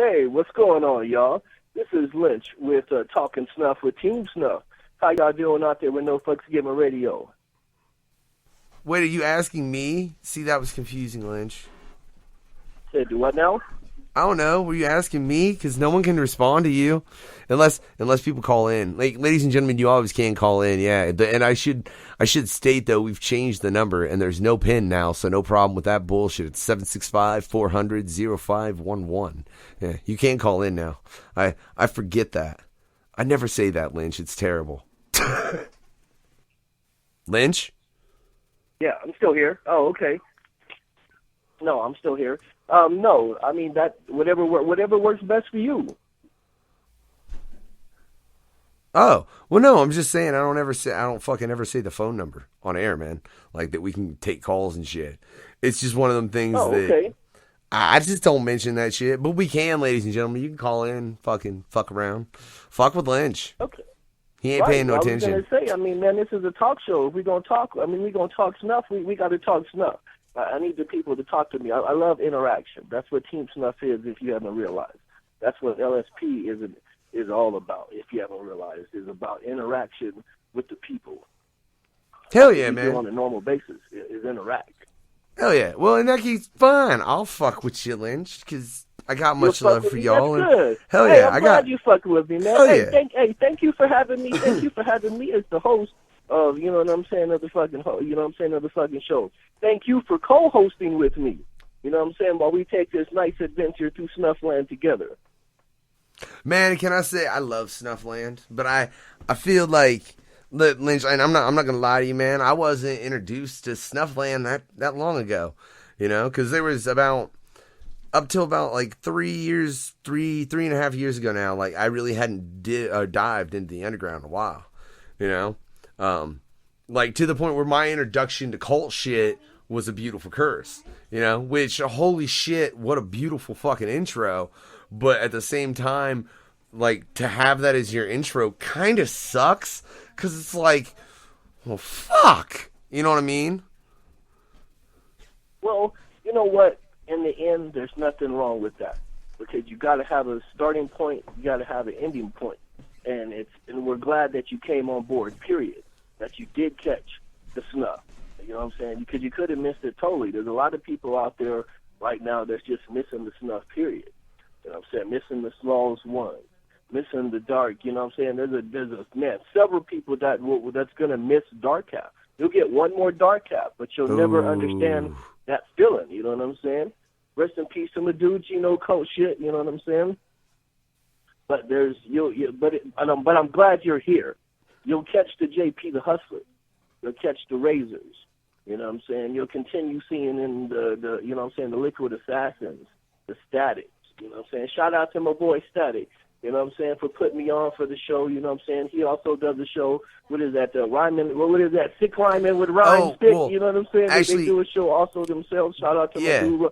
Hey, what's going on, y'all? This is Lynch with Talk Snuff with Team Snuff. How y'all doing out there with No Fucks Given Radio? Wait, are you asking me? See, that was confusing, Lynch. Said, do what now? I don't know. Were you asking me? Because no one can respond to you unless people call in. Like, ladies and gentlemen, you always can call in. Yeah, and I should state though, we've changed the number and there's no pin now, so no problem with that bullshit. It's 765-400-0511. Yeah, you can call in now. I forget that. I never say that, Lynch. It's terrible. Lynch? Yeah, I'm still here. Oh, okay. No, I'm still here. No, I mean that whatever works best for you. Oh, well, no, I'm just saying I don't fucking ever say the phone number on air, man. Like that we can take calls and shit. It's just one of them things that I just don't mention that shit. But we can, ladies and gentlemen. You can call in, fucking fuck around, fuck with Lynch. Okay. He ain't paying no attention. I was gonna say, I mean, man, this is a talk show. If we're gonna talk, I mean, we're gonna talk snuff. We got to talk snuff. I need the people to talk to me. I love interaction. That's what Team Snuff is, if you haven't realized. That's what LSP is all about, if you haven't realized. It's about interaction with the people. Hell yeah, man. On a normal basis is interact. Hell yeah. Well, in that case, fine. I'll fuck with you, Lynch, because I got much love for y'all. That's good. Hell hey, yeah. I'm glad you fucking with me, man. Hell hey, yeah. Thank you for having me. Thank you for having me as the host of, you know what I'm saying, of the fucking show. Thank you for co-hosting with me. You know what I'm saying, while we take this nice adventure through Snuffland together. Man, can I say I love Snuffland, but I feel like Lynch, and I'm not gonna lie to you, man. I wasn't introduced to Snuffland that long ago, you know, because there was up till about like 3 and a half years ago now. Like I really hadn't dived into the underground in a while, you know. Like to the point where my introduction to cult shit was A Beautiful Curse, you know, which holy shit, what a beautiful fucking intro. But at the same time, like to have that as your intro kind of sucks because it's like, well, fuck, you know what I mean? Well, you know what? In the end, there's nothing wrong with that because you got to have a starting point, you got to have an ending point, and we're glad that you came on board. Period. That you did catch the snuff. You know what I'm saying? Because you could have missed it totally. There's a lot of people out there right now that's just missing the snuff, period. You know what I'm saying? Missing the smallest one. Missing the dark. You know what I'm saying? There's several people that's going to miss dark cap. You'll get one more dark cap, but you'll never understand that feeling. You know what I'm saying? Rest in peace to my dudes, you know, cult shit. You know what I'm saying? But but I'm glad you're here. You'll catch the JP the Hustler. You'll catch the Razors. You know what I'm saying? You'll continue seeing in the you know what I'm saying, the Liquid Assassins, the Statiks. You know what I'm saying? Shout out to my boy Statik. You know what I'm saying, for putting me on for the show. You know what I'm saying? He also does the show. What is that? Rhyming. What is that? Sick Rhyming with Rhyme Stick. Well, you know what I'm saying? Actually, they do a show also themselves. Shout out to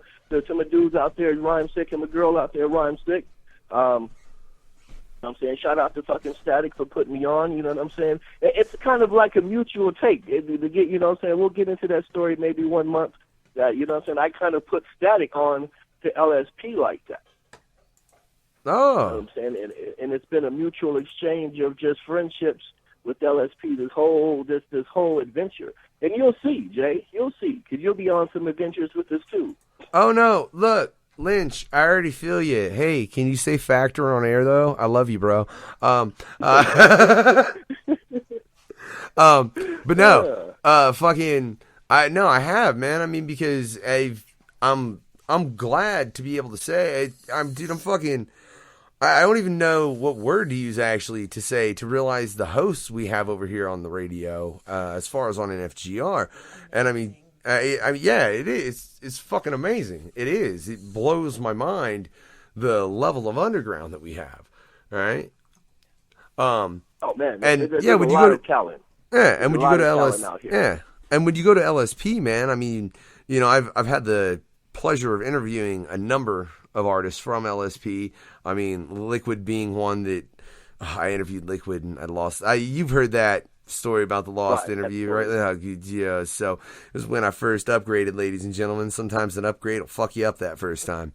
my dudes out there, Rhyme Stick, and my girl out there, Rhyme Stick. You know what I'm saying? Shout out to fucking Statik for putting me on, you know what I'm saying? It's kind of like a mutual take. You know what I'm saying? We'll get into that story maybe 1 month. You know what I'm saying? I kind of put Statik on to LSP like that. Oh. You know what I'm saying? And it's been a mutual exchange of just friendships with LSP, this whole adventure. And you'll see, Jay. You'll see, because you'll be on some adventures with us too. Oh, no. Look. Lynch, I already feel you. Hey, can you say factor on air though? I love you, bro. But no, fucking, I have, man. I mean, because I'm glad to be able to say, dude, I'm fucking. I don't even know what word to use actually to say to realize the hosts we have over here on the radio, as far as on NFGR, and I mean. Yeah, it is. It's fucking amazing. It is. It blows my mind the level of underground that we have. Right? Oh man, and there's yeah, when a you lot go to of talent. Yeah, and when you go to LSP, and when you go to LSP, man, I mean, you know, I've had the pleasure of interviewing a number of artists from LSP. I mean, Liquid being one that I interviewed Liquid and I lost. You've heard that story about the lost interview, right? Yeah, so it was when I first upgraded, ladies and gentlemen. Sometimes an upgrade will fuck you up that first time.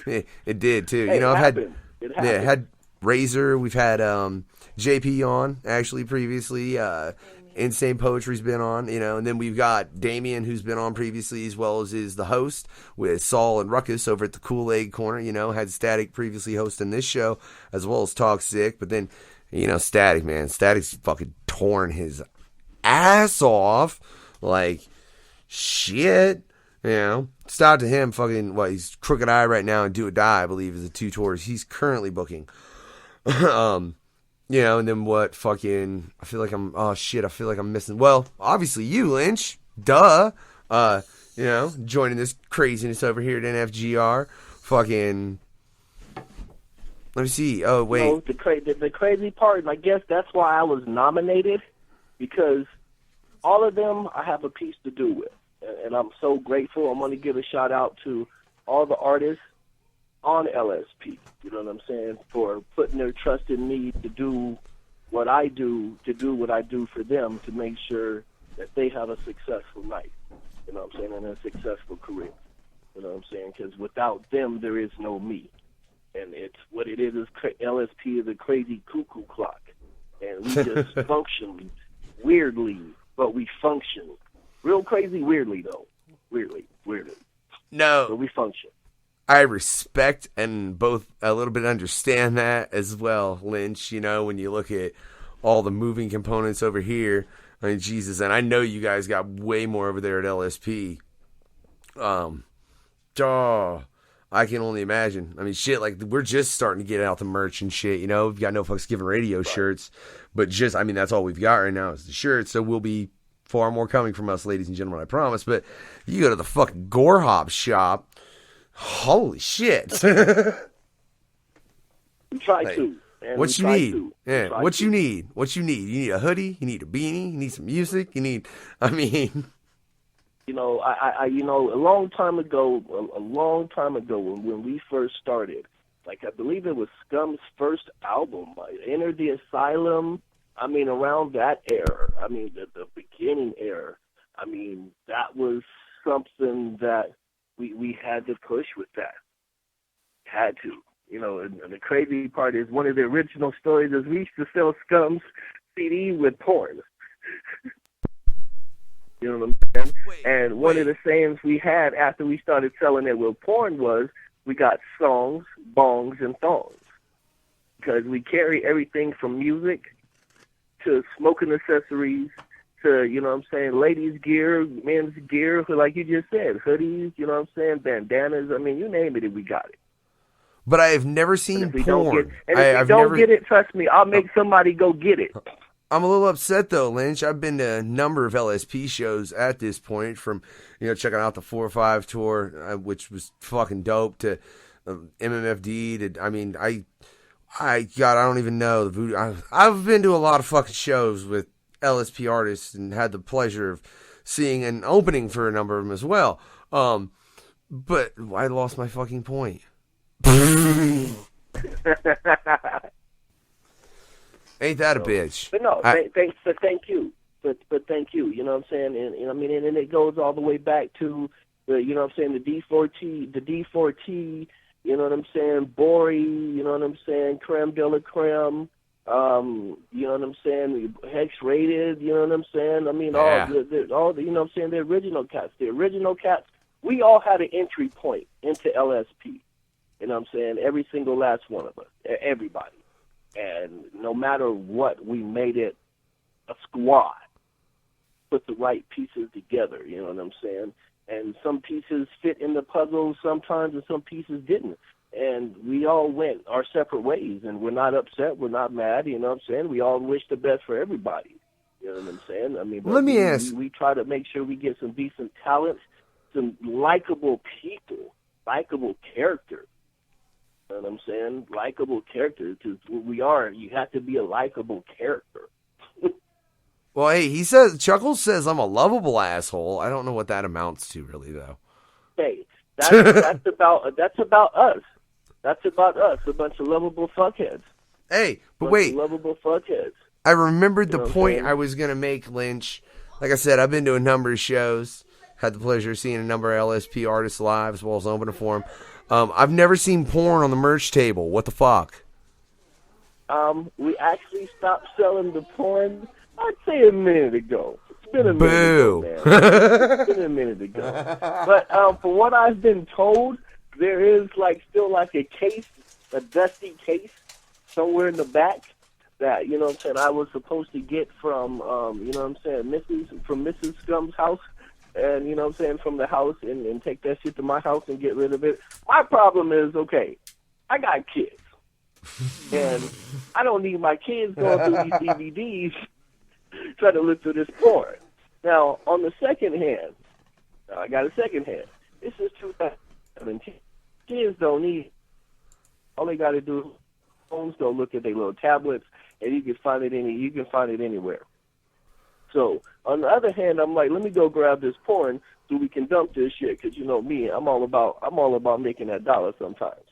It did too. Hey, you know, it happened. had Razor. We've had JP on actually previously. Insane Poetry's been on, you know, and then we've got Damien who's been on previously, as well as is the host with Saul and Ruckus over at the Kool-Aid Corner. You know, had Statik previously hosting this show, as well as Talk Sick. But then, you know, Statik, man, Statik's fucking torn his ass off, like shit. You know, shout out to him. Fucking he's Crooked Eye right now and Do or Die, I believe, is the 2 tours he's currently booking. You know, and then what fucking, I feel like I'm missing, well, obviously you, Lynch, duh, you know, joining this craziness over here at NFGR, fucking, let me see, oh, wait. You know, the crazy part, and I guess that's why I was nominated, because all of them I have a piece to do with, and I'm so grateful. I'm going to give a shout out to all the artists on LSP, you know what I'm saying, for putting their trust in me to do what I do for them, to make sure that they have a successful night, you know what I'm saying, and a successful career, you know what I'm saying, because without them, there is no me, and it's what it is LSP is a crazy cuckoo clock, and we just function weirdly, but we function. Real crazy weirdly, though. Weirdly. No. But we function. I respect and both a little bit understand that as well, Lynch. You know, when you look at all the moving components over here, I mean, Jesus, and I know you guys got way more over there at LSP. I can only imagine. I mean, shit, like, we're just starting to get out the merch and shit, you know? We've got No Fucks Given radio shirts, but just, I mean, that's all we've got right now is the shirts, so we'll be far more coming from us, ladies and gentlemen, I promise. But you go to the fucking Gore Hop shop, holy shit. We try to. Man. What you need? Yeah. What you need? What you need? You need a hoodie. You need a beanie. You need some music. You need. I mean. You know, I you know, a long time ago, when we first started, like I believe it was Scum's first album, Enter the Asylum. I mean, around that era. I mean, the beginning era. I mean, that was something that we had to push with that. Had to. You know, and the crazy part is one of the original stories is we used to sell Scum's CD with porn. You know what I'm saying? One of the sayings we had after we started selling it with porn was, we got songs, bongs, and thongs. Because we carry everything from music to smoking accessories to, you know what I'm saying, ladies' gear, men's gear, like you just said, hoodies, you know what I'm saying, bandanas. I mean, you name it, we got it. But I have never seen porn. If you don't get it, trust me, I'll make somebody go get it. I'm a little upset though, Lynch. I've been to a number of LSP shows at this point, from, you know, checking out the 4 or 5 tour, which was fucking dope, to MMFD. To, I mean, God, I don't even know the voodoo. I've been to a lot of fucking shows with LSP artists and had the pleasure of seeing an opening for a number of them as well. But I lost my fucking point. Ain't that a bitch? But no, thank you. But thank you. You know what I'm saying? And I mean, and it goes all the way back to the, you know what I'm saying, the D4T, you know what I'm saying, Bori, you know what I'm saying, Creme de la Creme, you know what I'm saying, Hex Rated, you know what I'm saying? I mean, all the, you know what I'm saying, the original cats, we all had an entry point into LSP. You know what I'm saying? Every single last one of us, everybody. And no matter what, we made it a squad. Put the right pieces together, you know what I'm saying? And some pieces fit in the puzzle sometimes, and some pieces didn't. And we all went our separate ways, and we're not upset, we're not mad, you know what I'm saying? We all wish the best for everybody, you know what I'm saying? I mean, let me ask. We try to make sure we get some decent talent, some likable people, likable characters. You know what I'm saying? Likable characters, because we are. You have to be a likable character. Well, hey, Chuckles says I'm a lovable asshole. I don't know what that amounts to, really, though. Hey, that's about us. That's about us. A bunch of lovable fuckheads. Hey, but wait, lovable fuckheads. I remembered the point I was gonna make, Lynch. Like I said, I've been to a number of shows. Had the pleasure of seeing a number of LSP artists live, as well as opening for them. I've never seen porn on the merch table. What the fuck? We actually stopped selling the porn, I'd say a minute ago. It's been a minute ago, man. It's been a minute ago. But from what I've been told, there is still a case, a dusty case somewhere in the back that, you know what I'm saying, I was supposed to get from, you know what I'm saying, Mrs. Scum's house. And, you know what I'm saying, from the house and take that shit to my house and get rid of it. My problem is, okay, I got kids. And I don't need my kids going through these DVDs trying to look through this porn. Now, on the second hand, I got a second hand. This is 2017. Kids don't need it. All they got to do is phones, go look at their little tablets, and you can find it anywhere. So, on the other hand, I'm like, let me go grab this porn so we can dump this shit, because you know me, I'm all about making that dollar sometimes.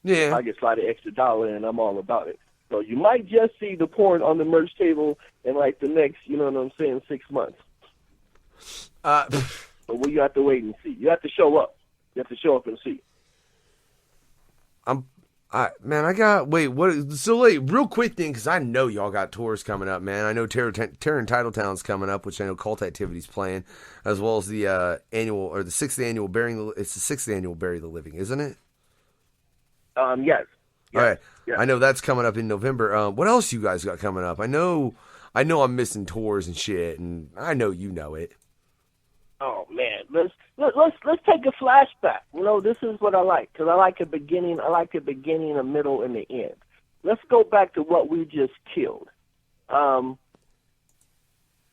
Yeah. I can slide an extra dollar, and I'm all about it. So you might just see the porn on the merch table in the next, you know what I'm saying, 6 months. But you have to wait and see. You have to show up. You have to show up and see. Real quick thing, because I know y'all got tours coming up, man. I know Terror in Titletown's coming up, which I know Cult Activity's playing, as well as the annual, or the 6th annual Bury the Living, isn't it? Yes. All right. Yes. I know that's coming up in November. What else you guys got coming up? I know I'm missing tours and shit, and I know you know it. Oh man, let's take a flashback. You know, this is what I like, because I like a beginning, a middle, and the end. Let's go back to what we just killed.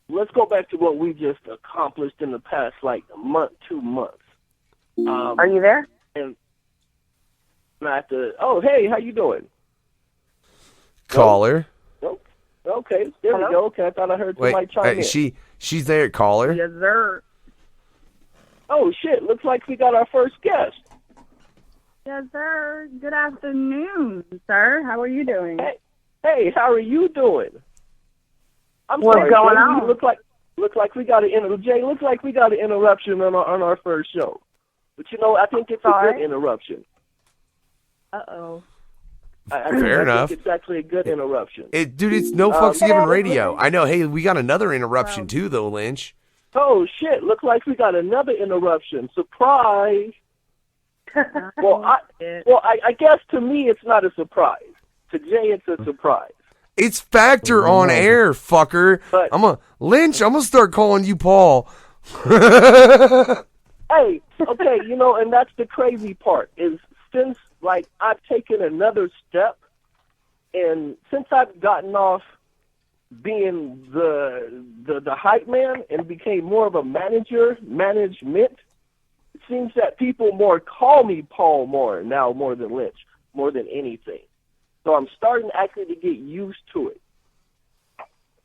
Let's go back to what we just accomplished in the past, month, 2 months. Are you there? And oh, hey, how you doing? Caller. Oh, okay, there we go. Okay, I thought I heard somebody chime in. She's there, caller. Yes, sir. Oh, shit, looks like we got our first guest. Yes, sir. Good afternoon, sir. How are you doing? Hey, how are you doing? What's going on? Look like we got an interruption on our first show. But, you know, I think it's a good interruption. Uh-oh. Fair enough. It's actually a good interruption. Dude, it's no fucks given radio. I know. Hey, we got another interruption too, though, Lynch. Oh, shit. Looks like we got another interruption. Surprise. Well, I guess to me it's not a surprise. To Jay, it's a surprise. It's Factor on air, fucker. But, I'm gonna start calling you Paul. Hey, okay, you know, and that's the crazy part, is since, I've taken another step, and since I've gotten off being the hype man and became more of a management, it seems that people more call me Paul more than Lynch, more than anything. So I'm starting actually to get used to it.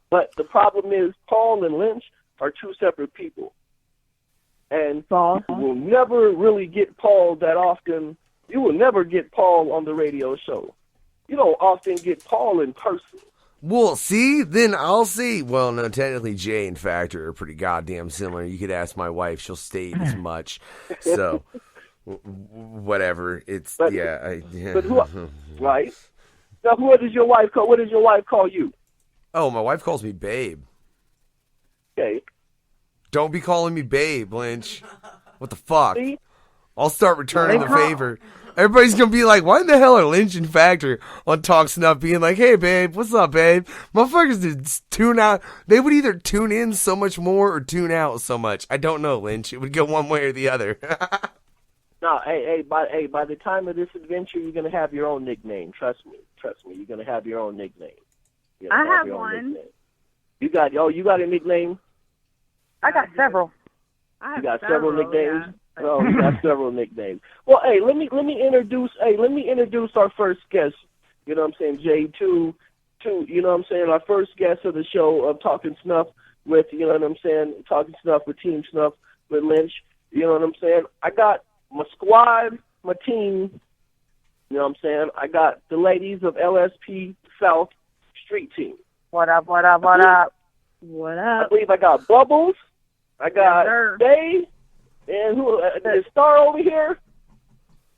But the problem is Paul and Lynch are two separate people. And you will never really get Paul that often. You will never get Paul on the radio show. You don't often get Paul in person. Well, see, then I'll see. Well, no, technically Jay and Factor are pretty goddamn similar. You could ask my wife; she'll state as much. So, whatever. It's But who, right? Now, what does your wife call? What does your wife call you? Oh, my wife calls me babe. Okay. Don't be calling me babe, Lynch. What the fuck? See? I'll start returning the favor. Everybody's going to be like, why in the hell are Lynch and Factor on Talk Snuff being like, hey, babe, what's up, babe? Motherfuckers did tune out. They would either tune in so much more or tune out so much. I don't know, Lynch. It would go one way or the other. No, by the time of this adventure, you're going to have your own nickname. Trust me, you're going to have your own nickname. I have one. You got a nickname? I got several. You got several nicknames? Yeah. Oh, you got several nicknames. Well, hey, let me introduce our first guest. You know what I'm saying, Jay, to you know what I'm saying, our first guest of the show of Talking Snuff with, you know what I'm saying, Talking Snuff with Team Snuff with Lynch. You know what I'm saying? I got my squad, my team. You know what I'm saying? I got the ladies of LSP South Street Team. What up? What up? What up? What up? I believe I got Bubbles. I got Day, and who? The star over here.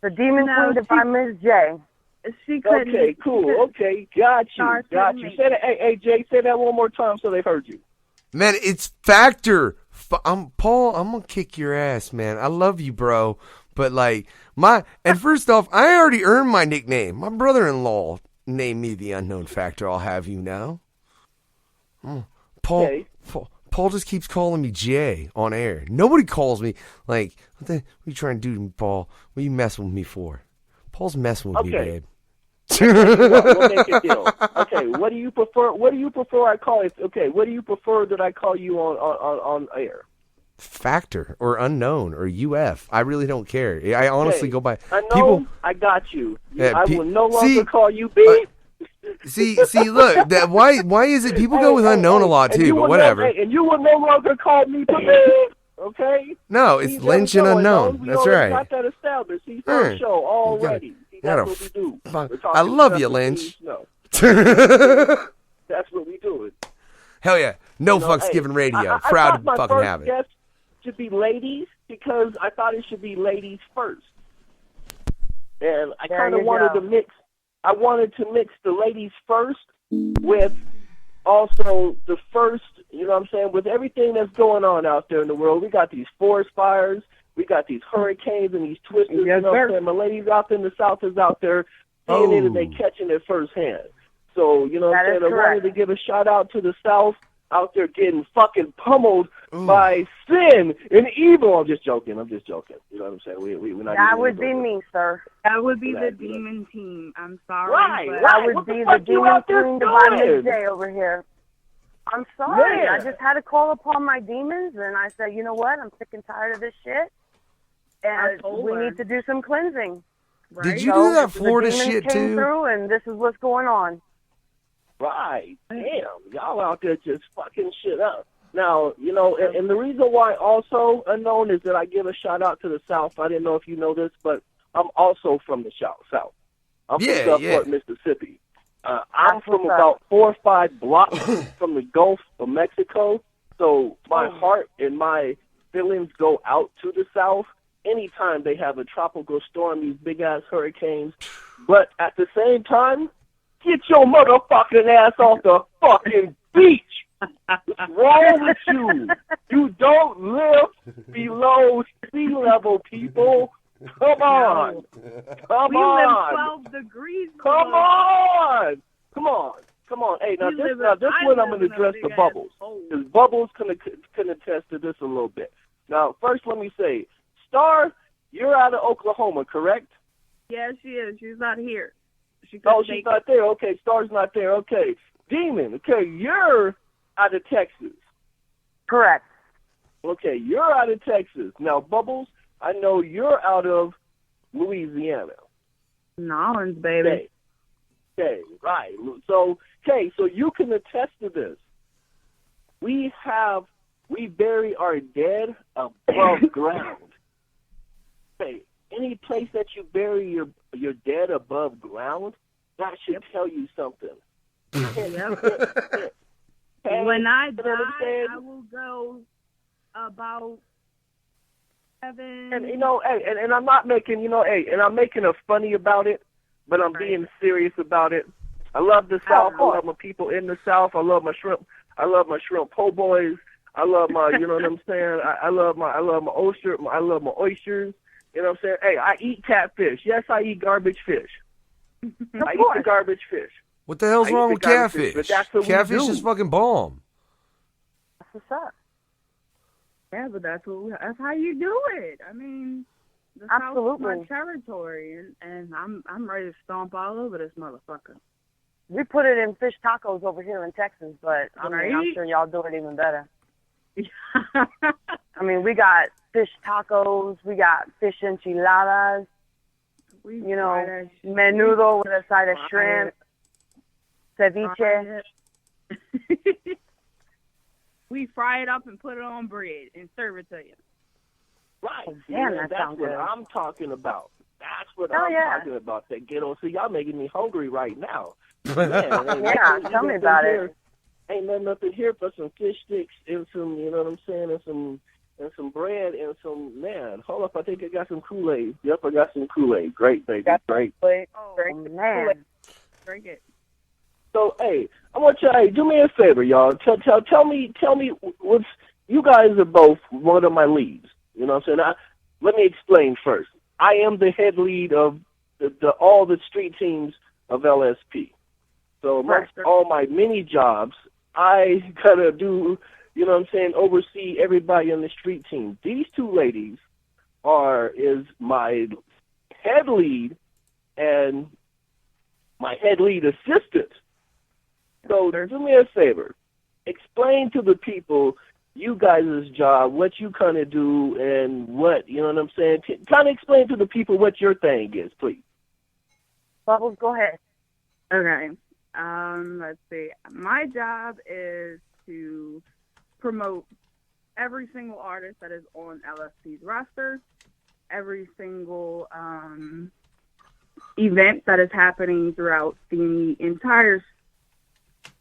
The Demon Queen by Miss J. She couldn't. Okay, cool. Okay, got you. Say that. Hey, Jay, say that one more time so they heard you. Man, it's Factor. Paul, I'm gonna kick your ass, man. I love you, bro. But like and first off, I already earned my nickname. My brother-in-law named me the Unknown Factor. I'll have you now. Paul. Okay. Paul just keeps calling me Jay on air. Nobody calls me like, what are you trying to do to me, Paul? What are you messing with me for? Paul's messing with me, babe. We'll make a deal. Okay, what do you prefer? I call it? Okay, what do you prefer that I call you on air? Factor or Unknown or UF. I really don't care. I honestly go by Unknown, people. I got you. Yeah, I will no longer call you Beep. See, look. Why is it people go with Unknown a lot too? But whatever. And you will no longer call me Beep. Okay. No, it's Lynch and Unknown. That's right. Got that established. He's on the show already. That's what we do. I love you, Lynch. That's what we do. Hell yeah. No fucks given radio. Proud to fucking have it. Guest should be ladies because I thought it should be ladies first. And I kind of wanted to mix. I wanted to mix the ladies first with also the first, you know what I'm saying, with everything that's going on out there in the world. We got these forest fires. We got these hurricanes and these twisters. Yes, you know what I'm sir. saying? My ladies out in the South is out there seeing it and they catching it firsthand. So, you know what I'm saying? I wanted to give a shout out to the South out there getting fucking pummeled by sin and evil. I'm just joking. You know what I'm saying? We're not that would be me, sir. That would be the demon team. I'm sorry. Right. That would be the Demon Queen by Miss J over here. I'm sorry. Yeah. I just had to call upon my demons, and I said, you know what? I'm sick and tired of this shit, and we need to do some cleansing. Right? Did you do that Florida the demons shit came too? through, and this is what's going on. Right. Damn. Y'all out there just fucking shit up. Now, you know, and the reason why also Unknown is that I give a shout out to the South. I didn't know if you know this, but I'm also from the South. I'm from Gulfport, Mississippi. I'm from about 4 or 5 blocks from the Gulf of Mexico. So my heart and my feelings go out to the South anytime they have a tropical storm, these big-ass hurricanes. But at the same time, get your motherfucking ass off the fucking beach. What's wrong with you? You don't live below sea level, people. Come on. We live 12 degrees. Come on. Hey, now this one I'm going to address the Bubbles. Because Bubbles can attest to this a little bit. Now, first let me say, Star, you're out of Oklahoma, correct? Yeah, she is. She's not here. She's not there. Okay, Star's not there. Okay. Demon, okay, you're out of Texas. Correct. Okay, you're out of Texas. Now, Bubbles, I know you're out of Louisiana. Nolans, baby. Okay, right. So you can attest to this. We bury our dead above ground. Okay, any place that you bury your dead above ground, that should tell you something. When I die, I will go about 7. And and I'm not making and I'm making a funny about it, but I'm being serious about it. I love the South. I love my people in the South. I love my shrimp. I love my shrimp po' boys. I love my, you know what I'm saying. I love my oyster. I love my oysters. You know what I'm saying. Hey, I eat catfish. Yes, I eat garbage fish. I eat the garbage fish. What the hell's wrong with catfish? Catfish is fucking bomb. That's what's up. Yeah, but that's how you do it. I mean, the South is my territory, and I'm ready to stomp all over this motherfucker. We put it in fish tacos over here in Texas, but I'm sure y'all do it even better. I mean, we got fish tacos, we got fish enchiladas, menudo with a side of shrimp, ceviche. We fry it up and put it on bread and serve it to you. Right. That's what I'm talking about. That's what I'm talking about. That ghetto. See, y'all making me hungry right now. Man, tell me about it. Ain't nothing up in here but some fish sticks and some, you know what I'm saying, and and some bread and some, man, hold up, I think I got some Kool-Aid. Yep, I got some Kool-Aid. Great, baby, great. Oh, man. Drink it. So, hey, I want you, hey, do me a favor, y'all. Tell me what's, you guys are both one of my leads. You know what I'm saying? Let me explain first. I am the head lead of all the street teams of LSP. So amongst all my mini jobs, I gotta do, you know what I'm saying, oversee everybody on the street team. These two ladies is my head lead and my head lead assistant. So do me a favor. Explain to the people you guys' job, what you kind of do, and what, you know what I'm saying? Kind of explain to the people what your thing is, please. Bubbles, go ahead. Okay. Let's see. My job is to promote every single artist that is on LSP's roster, every single event that is happening throughout the entire,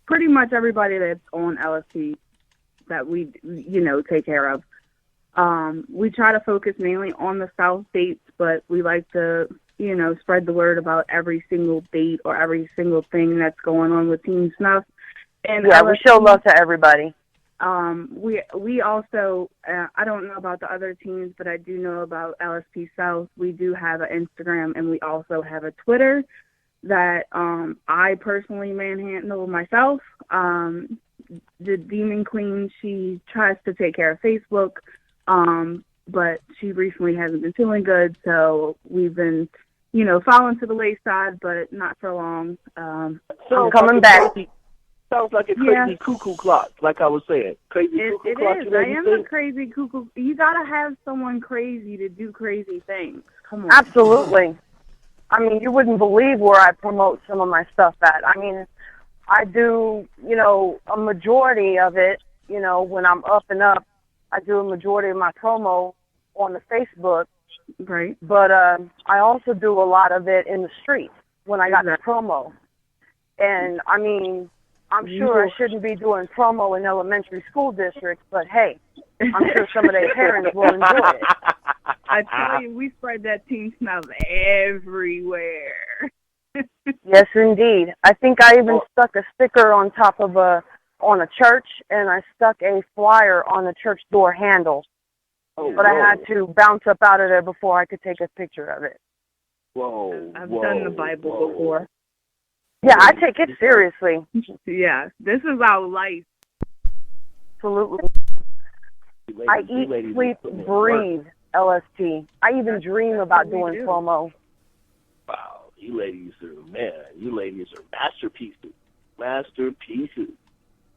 pretty much everybody that's on LSP that we, take care of. We try to focus mainly on the South states, but we like to, spread the word about every single date or every single thing that's going on with Team Snuff. And yeah, we show love to everybody. We also, I don't know about the other teams, but I do know about LSP South. We do have an Instagram, and we also have a Twitter that I personally manhandle myself. The Demon Queen, she tries to take care of Facebook, but she recently hasn't been feeling good, so we've been, falling to the wayside, but not for long. So coming back. Sounds like a crazy cuckoo clock, like I was saying. Crazy cuckoo clock. It is. I am a crazy cuckoo. You gotta have someone crazy to do crazy things. Come on. Absolutely. I mean, you wouldn't believe where I promote some of my stuff at. I mean, I do, a majority of it, when I'm up and up, I do a majority of my promo on the Facebook. Right. But I also do a lot of it in the streets when I got the promo. And, I mean, I'm sure I shouldn't be doing promo in elementary school districts, but hey, I'm sure some of their parents will enjoy it. I tell you, we spread that Team Snuff everywhere. Yes, indeed. I think I even stuck a sticker on top of on a church, and I stuck a flyer on the church door handle. But I had to bounce up out of there before I could take a picture of it. I've done the Bible before. Yeah, I take it seriously. Yeah, this is our life. Absolutely. I eat, sleep, breathe LSP. I even dream about doing promo. Wow, you ladies are masterpieces. Masterpieces.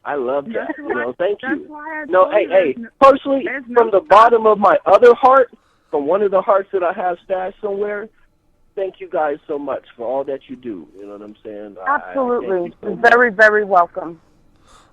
I love that. Thank you. No, hey, personally, from the bottom of my other heart, from one of the hearts that I have stashed somewhere, thank you guys so much for all that you do. You know what I'm saying? Absolutely. Very, very welcome.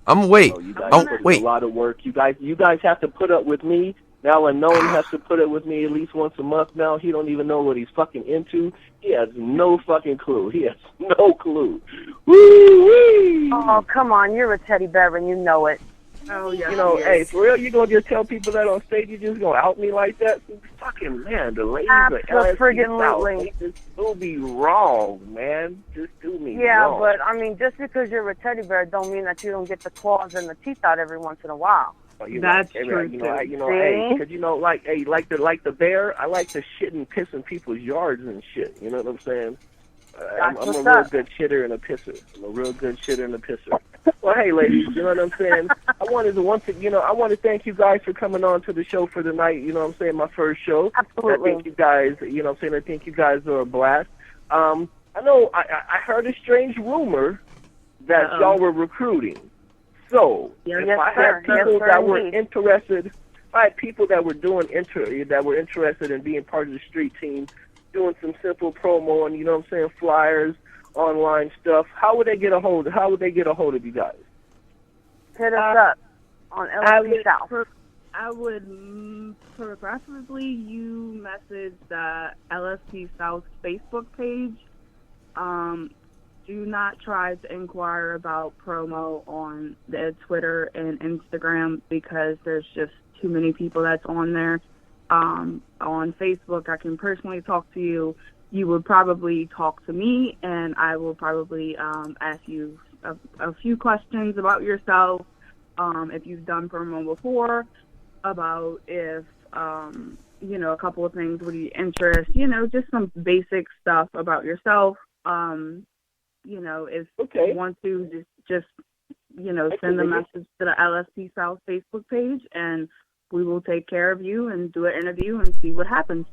Wait. You guys put in a lot of work. You guys have to put up with me. Now Unknown has to put up with me at least once a month now. He don't even know what he's fucking into. He has no fucking clue. He has no clue. Woo-wee! Oh, come on. You're a teddy bear and you know it. Oh, yeah. Hey, for real, you going to just tell people that on stage? You just going to out me like that? Fucking, man, the ladies of LSP South, they just do me wrong, man. Just do me wrong. Yeah, but, I mean, just because you're a teddy bear don't mean that you don't get the claws and the teeth out every once in a while. That's true, too. Hey, because, like the bear, I like to shit and piss in people's yards and shit. You know what I'm saying? I'm a real good shitter and a pisser. Well, hey, ladies, you know what I'm saying? I wanted to thank you guys for coming on to the show for the night. You know what I'm saying? My first show. Absolutely. I think you guys, I think you guys are a blast. I know I heard a strange rumor that y'all were recruiting. So, if I had people that were interested, that were interested in being part of the street team, doing some simple promo and flyers, online stuff, how would they get a hold of you guys? Hit us up on LSP South. I would preferably you message the LSP South Facebook page. do not try to inquire about promo on the Twitter and Instagram because there's just too many people that's on there. On Facebook, I can personally talk to you. You would probably talk to me, and I will probably ask you a few questions about yourself, if you've done promo before, about if, a couple of things with your interest, just some basic stuff about yourself. If you want to just send a message to the LSP South Facebook page, and we will take care of you and do an interview and see what happens.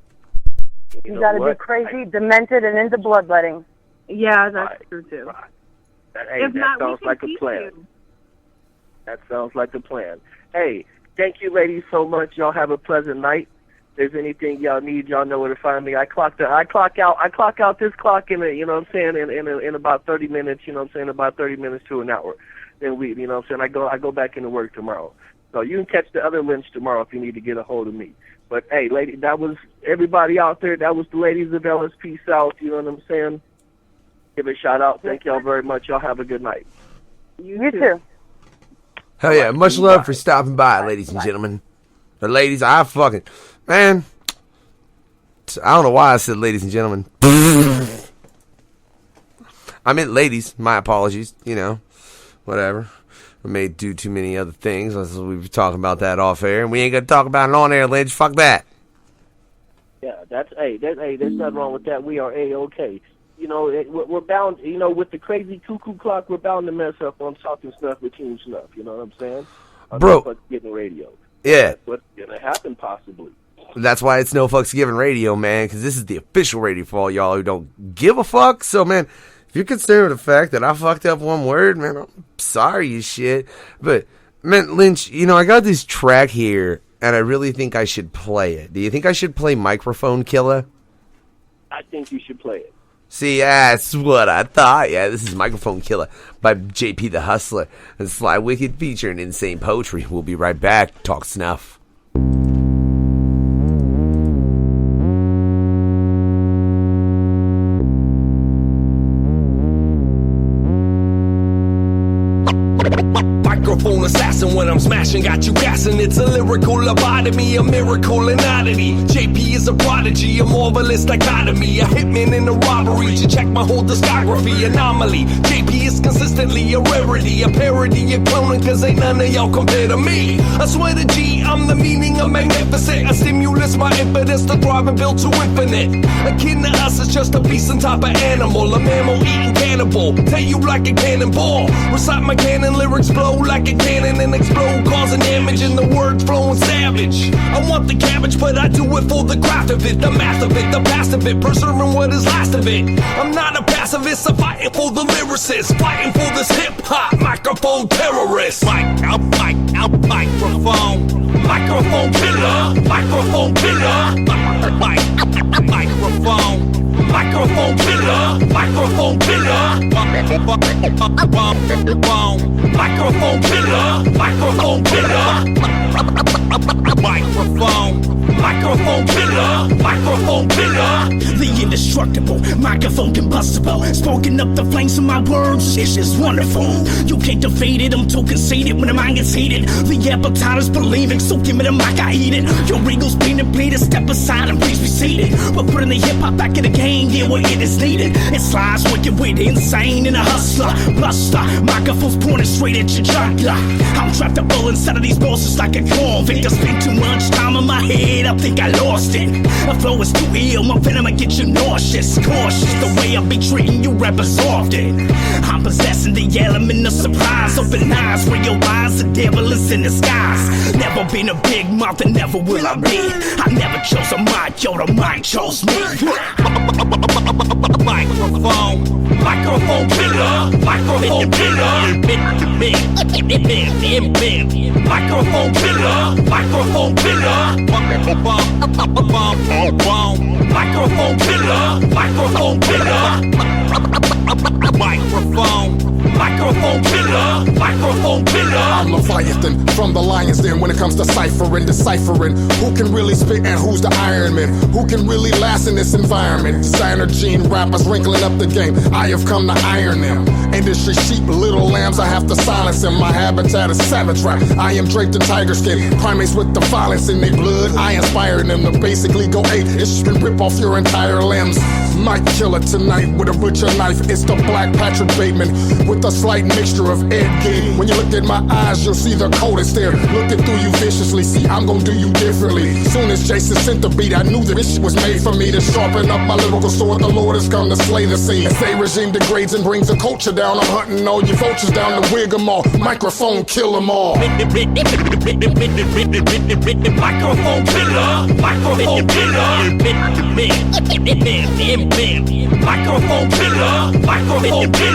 You got to be crazy, demented, and into bloodletting. Yeah, that's true too. Right. That sounds like a plan. That sounds like a plan. Hey, thank you, ladies, so much. Y'all have a pleasant night. If there's anything y'all need, y'all know where to find me. I clock out this clock in in about 30 minutes. About 30 minutes to an hour. Then I go back into work tomorrow. So you can catch the other Lynch tomorrow if you need to get a hold of me. But hey, lady, that was everybody out there. That was the ladies of LSP South. You know what I'm saying? Give a shout out. Thank y'all very much. Y'all have a good night. You too. Hell yeah. Much love for stopping by, ladies and gentlemen. The ladies, I don't know why I said ladies and gentlemen. I meant ladies. My apologies. Whatever. I may do too many other things. We were talking about that off air, and we ain't gonna talk about it on air, Lynch. Fuck that. Yeah, there's nothing wrong with that. We are A-OK. We're bound, with the crazy cuckoo clock, we're bound to mess up on Talk Snuff with Team Snuff. You know what I'm saying? Bro. Getting radio. Yeah. That's what's gonna happen, possibly. That's why it's No Fucks Given Radio, man, because this is the official radio for all y'all who don't give a fuck. So, man, if you're concerned with the fact that I fucked up one word, man, I'm sorry as shit. But, man, Lynch, I got this track here, and I really think I should play it. Do you think I should play Microphone Killer? I think you should play it. See, that's what I thought. Yeah, this is Microphone Killer by JP the Hustler and Sly Wicked featuring Insane Poetry. We'll be right back. Talk Snuff. Microphone assassin when I'm smashing, got you gassing. It's a lyrical lobotomy, a miracle and oddity. JP is a prodigy, a marvelous dichotomy, a hitman in a robbery. To check my whole discography, anomaly. JP is consistently a rarity, a parody, a cloning, cause ain't none of y'all compare to me. I swear to G, I'm the meaning of magnificent. A stimulus, my impetus to thrive and build to infinite. Akin to us, it's just a beast on top of animal, a mammal eating cannibal. Tell you like a cannonball. Recite my canon, lyrics blow like a cannon and explode, causing damage and the words flowing savage. I want the cabbage, but I do it for the craft of it, the math of it, the past of it, preserving what is last of it. I'm not a pacifist, I'm fighting for the lyricist, fighting for this hip-hop microphone terrorist. Microphone killer, microphone killer, microphone killer, microphone killer, microphone killer, microphone killer, microphone killer, microphone killer. The indestructible, microphone combustible, sparking up the flames of my words. It's just wonderful. You can't defeat it. I'm too conceited when the mind gets heated. The appetite is believing, so give me the mic, I eat it. Your eagle's being depleted. Step aside and please be seated. We're putting the hip hop back in the game, yeah, where it is needed. It slides wicked with insane and a hustler, bluster. Microphones pointing straight at your jugular. I'm trapped up all inside of these balls just like a convict. I spent too much time in my head, I think I lost it. The flow is too ill, my venom will get you nauseous. Cautious, the way I be treating you rappers often. I'm possessing the element of surprise. Open eyes, realize the devil is in disguise. Never been a big mouth and never will I be. I never chose a mic, yo, the mic chose me. Microphone killer, microphone killer, microphone killer, microphone killer, microphone killer, microphone killer, microphone killer, microphone killer. I'm Leviathan from the Lions Den. When it comes to deciphering who can really spit and who's the Iron Man, who can really last in this environment. Designer Gene rappers wrinkling up the game, I have come to iron them. Industry sheep, little lambs, I have to silence them. My habitat is savage rap, I am draped in tiger skin. Primates with the violence in their blood, I inspired them to basically go ape and rip off your entire limbs. Might kill it tonight with a butcher knife. It's the Black Patrick Bateman with a slight mixture of Ed Gein. When you look at my eyes, you'll see the coldest there, looking through you viciously. See, I'm gonna do you differently. Soon as Jason sent the beat, I knew that this shit was made for me to sharpen up my lyrical sword. The Lord has come to slay the scene. As they regime degrades and brings the culture down, I'm hunting all you vultures down to wig them all. Microphone, kill them all. Microphone killer, microphone killer, microphone killer, microphone killer,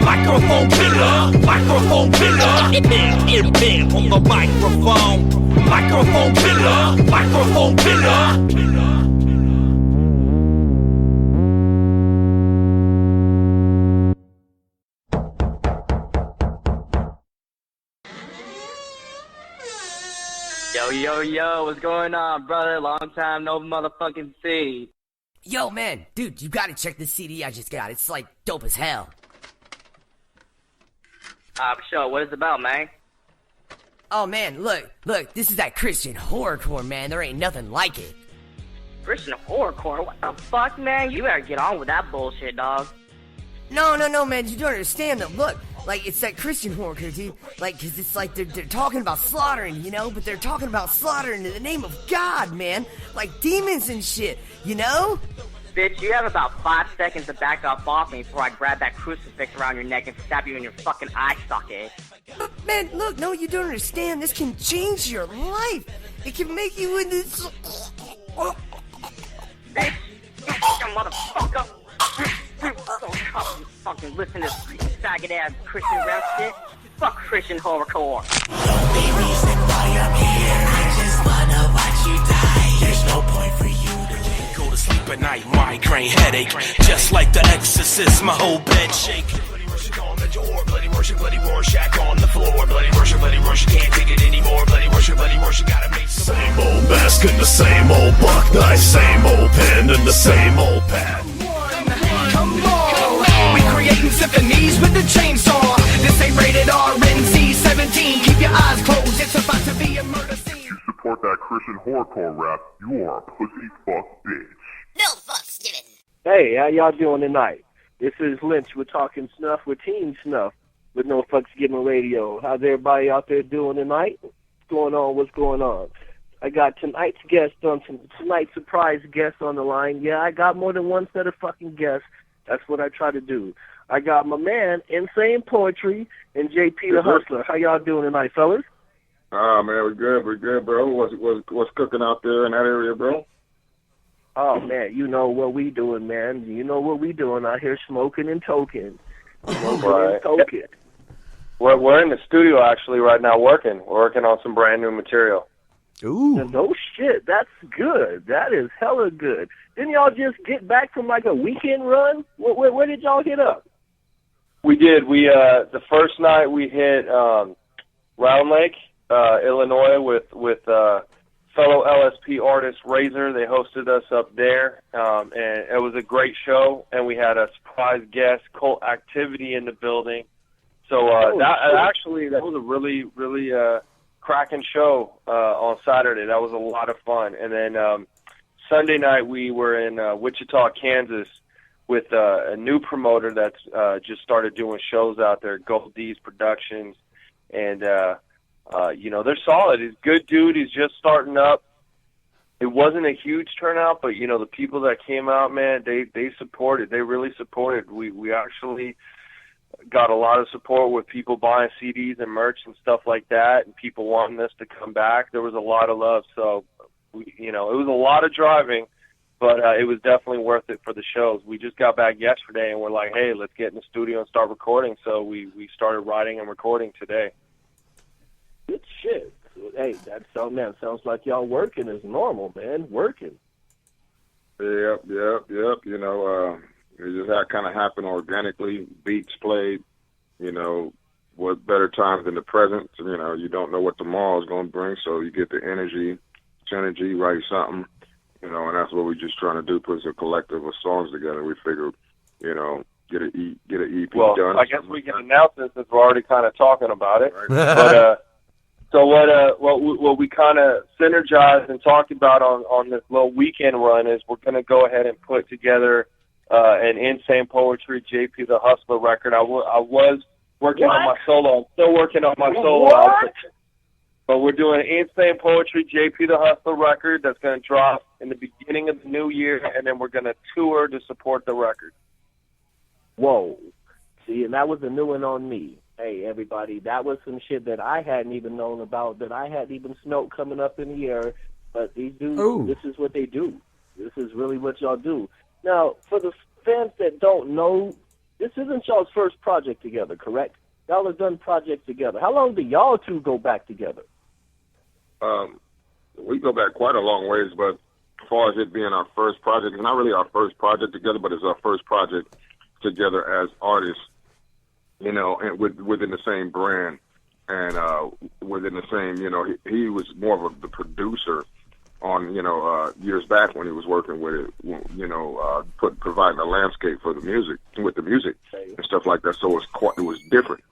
microphone killer, microphone killer, on the microphone killer, microphone killer. Yo, what's going on, brother? Long time no motherfucking see. Yo, man, dude, you gotta check this CD I just got. It's like dope as hell. For sure. What is it about, man? Oh, man, look, this is that Christian horrorcore, man. There ain't nothing like it. Christian horrorcore? What the fuck, man? You better get on with that bullshit, dog. No, man, you don't understand though. Look, like, it's that Christian horrorcore, dude. Like, cause it's like they're talking about slaughtering, you know? But they're talking about slaughtering in the name of God, man. Like demons and shit, you know? Bitch, you have about 5 seconds to back off me before I grab that crucifix around your neck and stab you in your fucking eye socket. But, man, look, no, you don't understand. This can change your life. It can make you into... Bitch, you fucking motherfucker. Don't fucking listen to this faggot-ass Christian rap shit. Fuck Christian horrorcore. Don't be reason why I'm here. I just wanna watch you die. There's no point for you to go to sleep at night. Migraine headache, just like the Exorcist. My whole bed shake. Bloody worship on the door. Bloody worship, bloody Rorschach on the floor. Bloody worship, can't take it anymore. Bloody worship, gotta make some. Same old mask and the same old buck knife. Same old pen and the same old pad. Come on, we creating symphonies with the chainsaw. This ain't rated R, NC-17. Keep your eyes closed, it's about to be a murder scene. You support that Christian horrorcore rap, you are a pussy fuck bitch. No fucks given. Hey, how y'all doing tonight? This is Lynch with Talking Snuff with Team Snuff with No Fucks Given Radio. How's everybody out there doing tonight? What's going on? I got tonight's surprise guest on the line. Yeah, I got more than one set of fucking guests. That's what I try to do. I got my man, Insane Poetry, and JP the Hustler. How y'all doing tonight, fellas? Man, we're good, bro. What's cooking out there in that area, bro? Oh, man, you know what we doing, man. You know what we doing out here, smoking and toking. Right. We're in the studio, actually, right now, working. We're working on some brand new material. Ooh. No shit, that's good. That is hella good. Didn't y'all just get back from like a weekend run? Where did y'all hit up? We did. The first night we hit Round Lake, Illinois, with fellow LSP artist Razor. They hosted us up there, and it was a great show. And we had a surprise guest, Cult Activity, in the building. So that was a really cracking show on Saturday. That was a lot of fun. And then Sunday night we were in Wichita, Kansas, with a new promoter that's just started doing shows out there, Gold D's Productions, and they're solid. He's a good dude. He's just starting up. It wasn't a huge turnout, but the people that came out, man, they supported. They really supported. We actually got a lot of support with people buying CDs and merch and stuff like that, and people wanting us to come back. There was a lot of love, so it was a lot of driving, but it was definitely worth it for the shows. We just got back yesterday, and we're like, hey, let's get in the studio and start recording. So we started writing and recording today. Good shit. Hey, sounds like y'all working as normal, man. Working. Yep. It just kind of happened organically. Beats played, you know, what better times than the present? You know, you don't know what tomorrow is going to bring, so you get the energy, write something, you know, and that's what we're just trying to do, put a collective of songs together. We figured, you know, get an EP done. I guess we can announce this since we're already kind of talking about it. Right. But so what we kind of synergized and talked about on this little weekend run is we're going to go ahead and put together an Insane Poetry JP the Hustler record. I was working on my solo. I'm still working on my solo album. But we're doing an Insane Poetry JP the Hustler record that's going to drop in the beginning of the new year, and then we're going to tour to support the record. Whoa. See, and that was a new one on me. Hey, everybody, that was some shit that I hadn't even known about, that I hadn't even smelled coming up in the air. But these dudes, this is what they do. This is really what y'all do. Now, for the fans that don't know, this isn't y'all's first project together, correct? Y'all have done projects together. How long do y'all two go back together? We go back quite a long ways, but as far as it being our first project, it's not really our first project together, but it's our first project together as artists, you know, and within the same brand and within the same, you know, he was more of the producer on, you know, years back when he was working with it, you know, providing a landscape for the music, with the music and stuff like that. So it was different.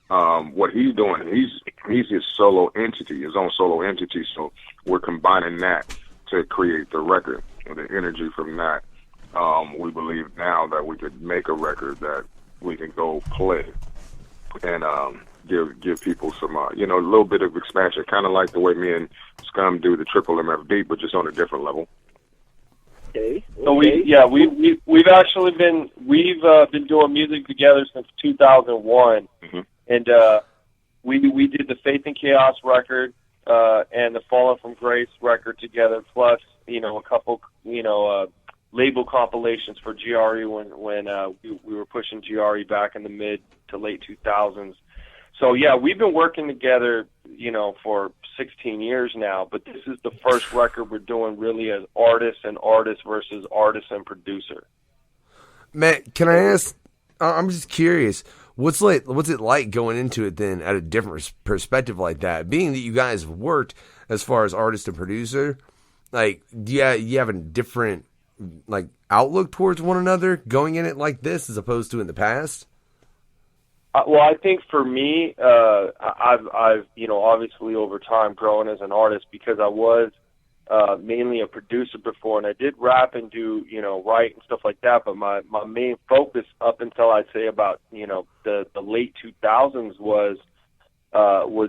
What he's doing, he's his solo entity, his own solo entity. So we're combining that to create the record, the energy from that. We believe now that we could make a record that we can go play and give people some, you know, a little bit of expansion, kind of like the way me and Scum do the Triple MFD, but just on a different level. Okay. So we've actually been doing music together since 2001, and we did the Faith and Chaos record and the Fallen from Grace record together, plus, you know, a couple, you know, label compilations for GRE when we were pushing GRE back in the mid to late 2000s. So yeah, we've been working together, you know, for 16 years now, but this is the first record we're doing really as artist versus artist and producer. Man, can I ask, I'm just curious, what's it like going into it then at a different perspective like that? Being that you guys have worked as far as artist and producer, like, do you have a different, like, outlook towards one another going in it like this as opposed to in the past? Well, I think for me, I've you know, obviously over time grown as an artist because I was mainly a producer before, and I did rap and do, you know, write and stuff like that. But my main focus up until I'd say about, you know, the late 2000s was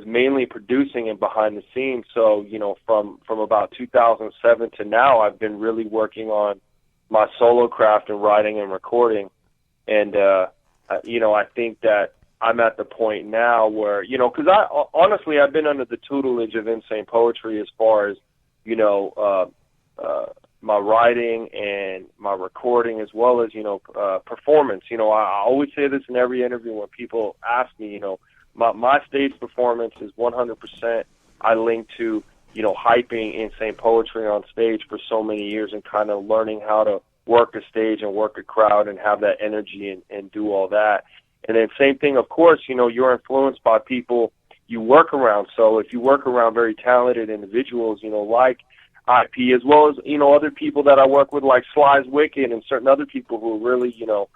mainly producing and behind the scenes. So, you know, from about 2007 to now, I've been really working on my solo craft and writing and recording, and you know, I think that I'm at the point now where, you know, because honestly, I've been under the tutelage of Insane Poetry as far as, you know, my writing and my recording, as well as, you know, performance. You know, I always say this in every interview when people ask me, you know, my stage performance is 100% I link to, you know, hyping Insane Poetry on stage for so many years and kind of learning how to work a stage and work a crowd and have that energy and do all that. And then same thing, of course, you know, you're influenced by people you work around. So if you work around very talented individuals, you know, like IP, as well as, you know, other people that I work with like Sly's Wicked and certain other people who are really, you know,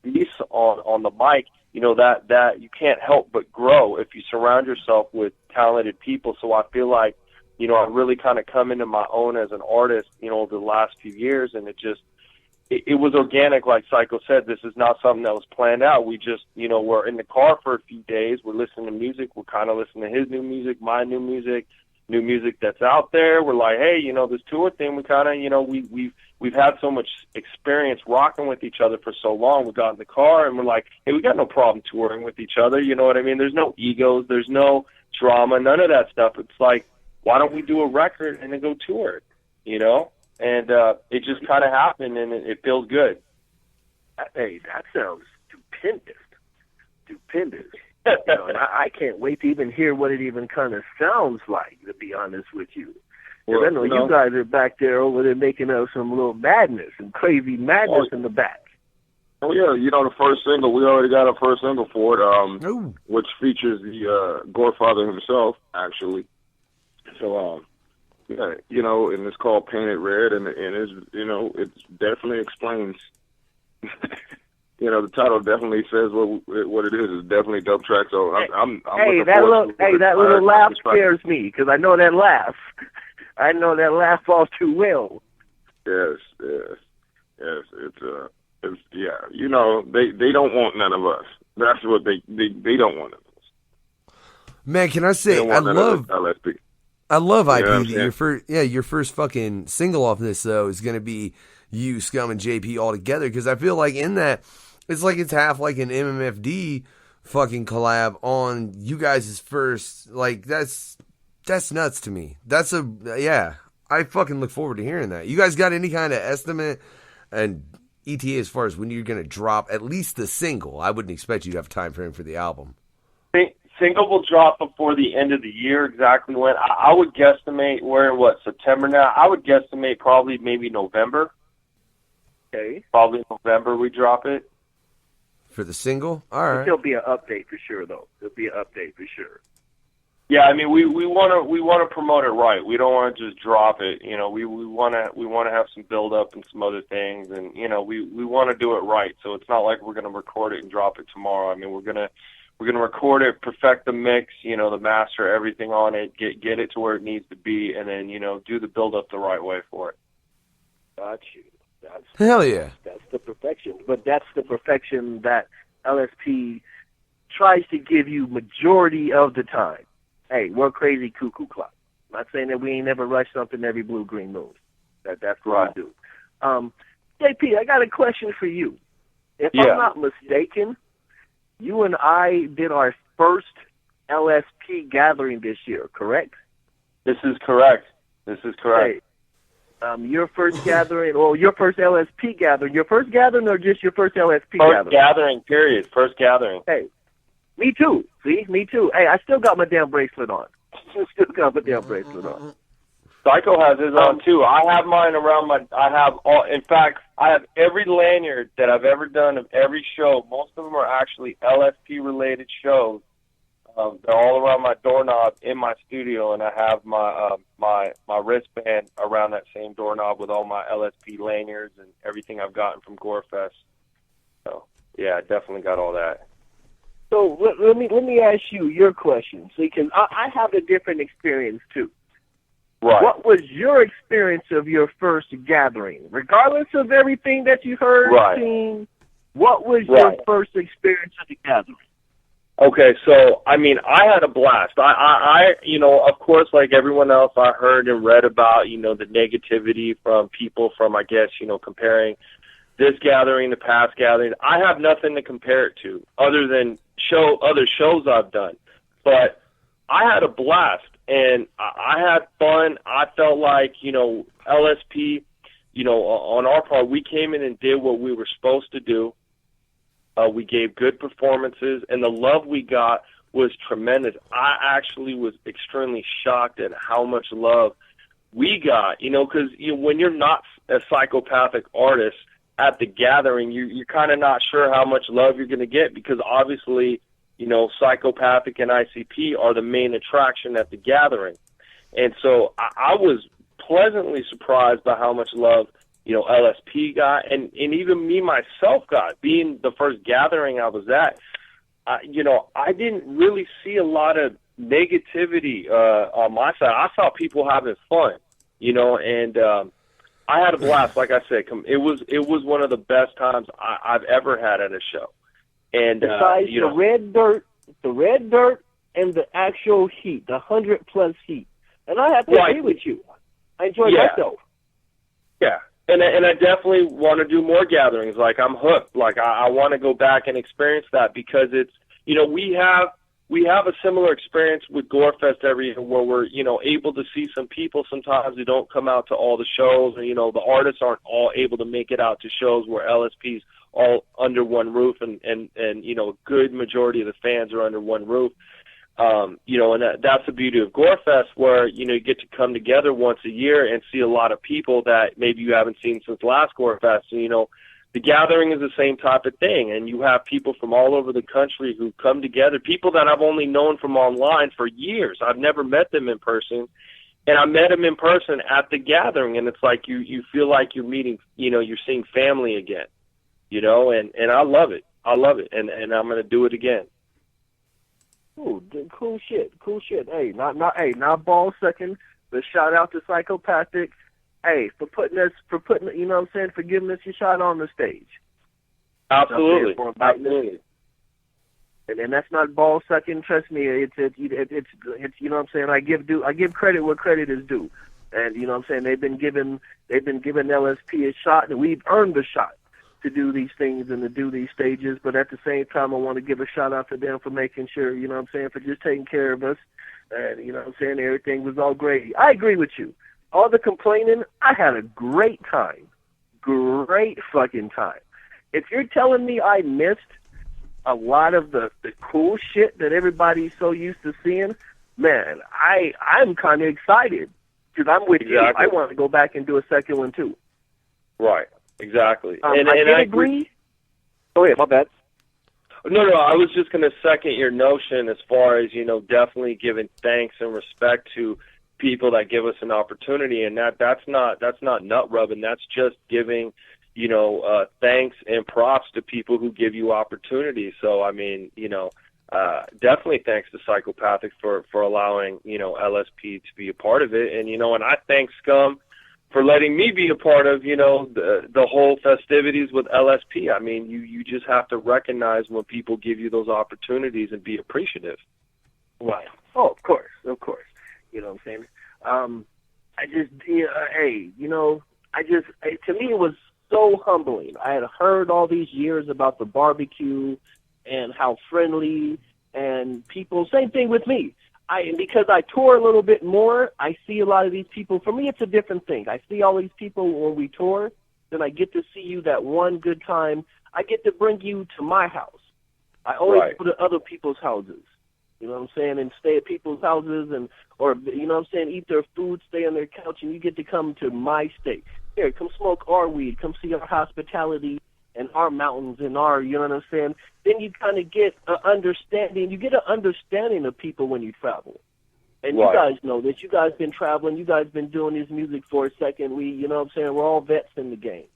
beasts on the mic, you know, that you can't help but grow if you surround yourself with talented people. So I feel like, you know, I really kind of come into my own as an artist, you know, over the last few years, and it was organic, like Psycho said. This is not something that was planned out. We just, you know, we're in the car for a few days. We're listening to music. We're kind of listening to his new music, my new music that's out there. We're like, hey, you know, this tour thing, we kind of, you know, we've had so much experience rocking with each other for so long. We got in the car and we're like, hey, we got no problem touring with each other. You know what I mean? There's no egos. There's no drama, none of that stuff. It's like, why don't we do a record and then go tour it, you know? And it just kind of happened, and it feels good. Hey, that sounds stupendous. You know, and I can't wait to even hear what it even kind of sounds like, to be honest with you. Well, I know you guys are back there over there making up some little madness and crazy madness in the back. Oh yeah, the first single, we already got a first single for it, which features the Gorefather himself, actually. So, yeah, and it's called Painted Red, and it's, it definitely explains. The title definitely says what it is. It's definitely dope track. So I'm that little laugh scares me because I know that laugh. I know that laugh all too well. Yes. It's they don't want none of us. That's what they don't want none of us. Man, can I say I love LSP. I love IP. That your first fucking single off this though is gonna be you, Scum, and JP all together, because I feel like in that it's like it's half like an MMFD fucking collab on you guys' first. Like that's nuts to me. I fucking look forward to hearing that. You guys got any kind of estimate and ETA as far as when you're gonna drop at least the single? I wouldn't expect you to have a time frame for the album. Single will drop before the end of the year. Exactly when? I would guesstimate. We're in September now. I would guesstimate probably maybe November. Okay. Probably November we drop it. For the single? All right. There'll be an update for sure, though. There'll be an update for sure. Yeah, I mean we want to promote it right. We don't want to just drop it. We want to have some build up and some other things, and we want to do it right. So it's not like we're going to record it and drop it tomorrow. I mean we're gonna record it, perfect the mix, the master, everything on it, get it to where it needs to be, and then do the build up the right way for it. Got you. Hell yeah. That's the perfection. But that's the perfection that LSP tries to give you majority of the time. Hey, we're crazy cuckoo clock. I'm not saying that we ain't never rushed something every blue, green moon. That's what we do. JP, I got a question for you. If I'm not mistaken, you and I did our first LSP gathering this year, correct? This is correct. Hey, your first gathering, or your first LSP gathering. Your first gathering or just your first LSP gathering? First gathering, period. First gathering. Hey, me too. See, me too. Hey, I still got my damn bracelet on. Psycho has his on too. I have mine around in fact, I have every lanyard that I've ever done of every show. Most of them are actually LSP related shows. They're all around my doorknob in my studio, and I have my wristband around that same doorknob with all my LSP lanyards and everything I've gotten from Gorefest. So yeah, I definitely got all that. So let me ask you your question, because I have a different experience too. Right. What was your experience of your first gathering, regardless of everything that you heard, seen? What was your first experience of the gathering? Okay, so, I mean, I had a blast. I of course, like everyone else, I heard and read about, the negativity from people from, I guess, comparing this gathering to past gatherings. I have nothing to compare it to other than other shows I've done. But I had a blast, and I had fun. I felt like, LSP, on our part, we came in and did what we were supposed to do. We gave good performances, and the love we got was tremendous. I actually was extremely shocked at how much love we got, because when you're not a psychopathic artist at the gathering, you're kind of not sure how much love you're going to get, because obviously, psychopathic and ICP are the main attraction at the gathering. And so I was pleasantly surprised by how much love LSP got, and even me myself got. Being the first gathering I was at, I didn't really see a lot of negativity on my side. I saw people having fun, and I had a blast. Like I said, it was one of the best times I've ever had at a show. And besides the red dirt, and the actual heat, the 100+ heat, and I have to agree with you. I enjoyed myself. Yeah. And I definitely want to do more gatherings. Like, I'm hooked. Like, I want to go back and experience that, because it's, we have a similar experience with Gorefest every year, where we're, able to see some people sometimes who don't come out to all the shows, or, the artists aren't all able to make it out to shows where LSP's all under one roof, and a good majority of the fans are under one roof. And that's the beauty of Gorefest, where, you get to come together once a year and see a lot of people that maybe you haven't seen since last Gorefest. And, the gathering is the same type of thing, and you have people from all over the country who come together, people that I've only known from online for years. I've never met them in person, and I met them in person at the gathering, and it's like you feel like you're meeting, you're seeing family again, and I love it. I love it, and I'm going to do it again. Ooh, cool shit. Hey, not ball second, but shout out to Psychopathic. Hey, for putting, for giving us your shot on the stage. Absolutely. Absolutely. And that's not ball sucking. Trust me, it's I give credit where credit is due. And they've been giving LSP a shot, and we've earned the shot to do these things and to do these stages. But at the same time, I want to give a shout out to them for making sure, for just taking care of us. And everything was all great. I agree with you. All the complaining, I had a great time. Great fucking time. If you're telling me I missed a lot of the cool shit that everybody's so used to seeing, man, I'm kind of excited because I'm with you. I want to go back and do a second one too. Right, exactly. And I agree. Oh, yeah, my bad. No, I was just going to second your notion as far as, definitely giving thanks and respect to people that give us an opportunity, and that's not nut rubbing. That's just giving, thanks and props to people who give you opportunities. So I mean, definitely thanks to Psychopathic for allowing LSP to be a part of it, and and I thank Scum for letting me be a part of the whole festivities with LSP. I mean, you just have to recognize when people give you those opportunities and be appreciative. Right. Oh, of course. You know what I'm saying? To me it was so humbling. I had heard all these years about the barbecue and how friendly and people, same thing with me. Because I tour a little bit more, I see a lot of these people. For me, it's a different thing. I see all these people when we tour, then I get to see you that one good time. I get to bring you to my house. I always go to other people's houses. You know what I'm saying? And stay at people's houses eat their food, stay on their couch, and you get to come to my state. Here, come smoke our weed, come see our hospitality and our mountains and our, you know what I'm saying? Then you kind of get an understanding. You get an understanding of people when you travel. And you guys know that. You guys been traveling. You guys been doing this music for a second. We're all vets in the game.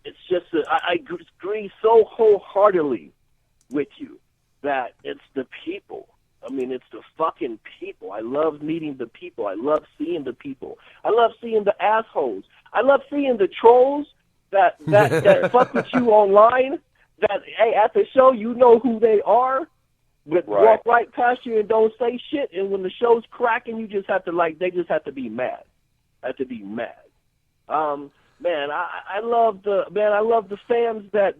It's just I agree so wholeheartedly with you that it's the people. I mean, it's the fucking people. I love meeting the people. I love seeing the people. I love seeing the assholes. I love seeing the trolls that fuck with you online. That, hey, at the show, you know who they are, but walk right past you and don't say shit. And when the show's cracking, you just have to they just have to be mad. Have to be mad. Man, I love the fans that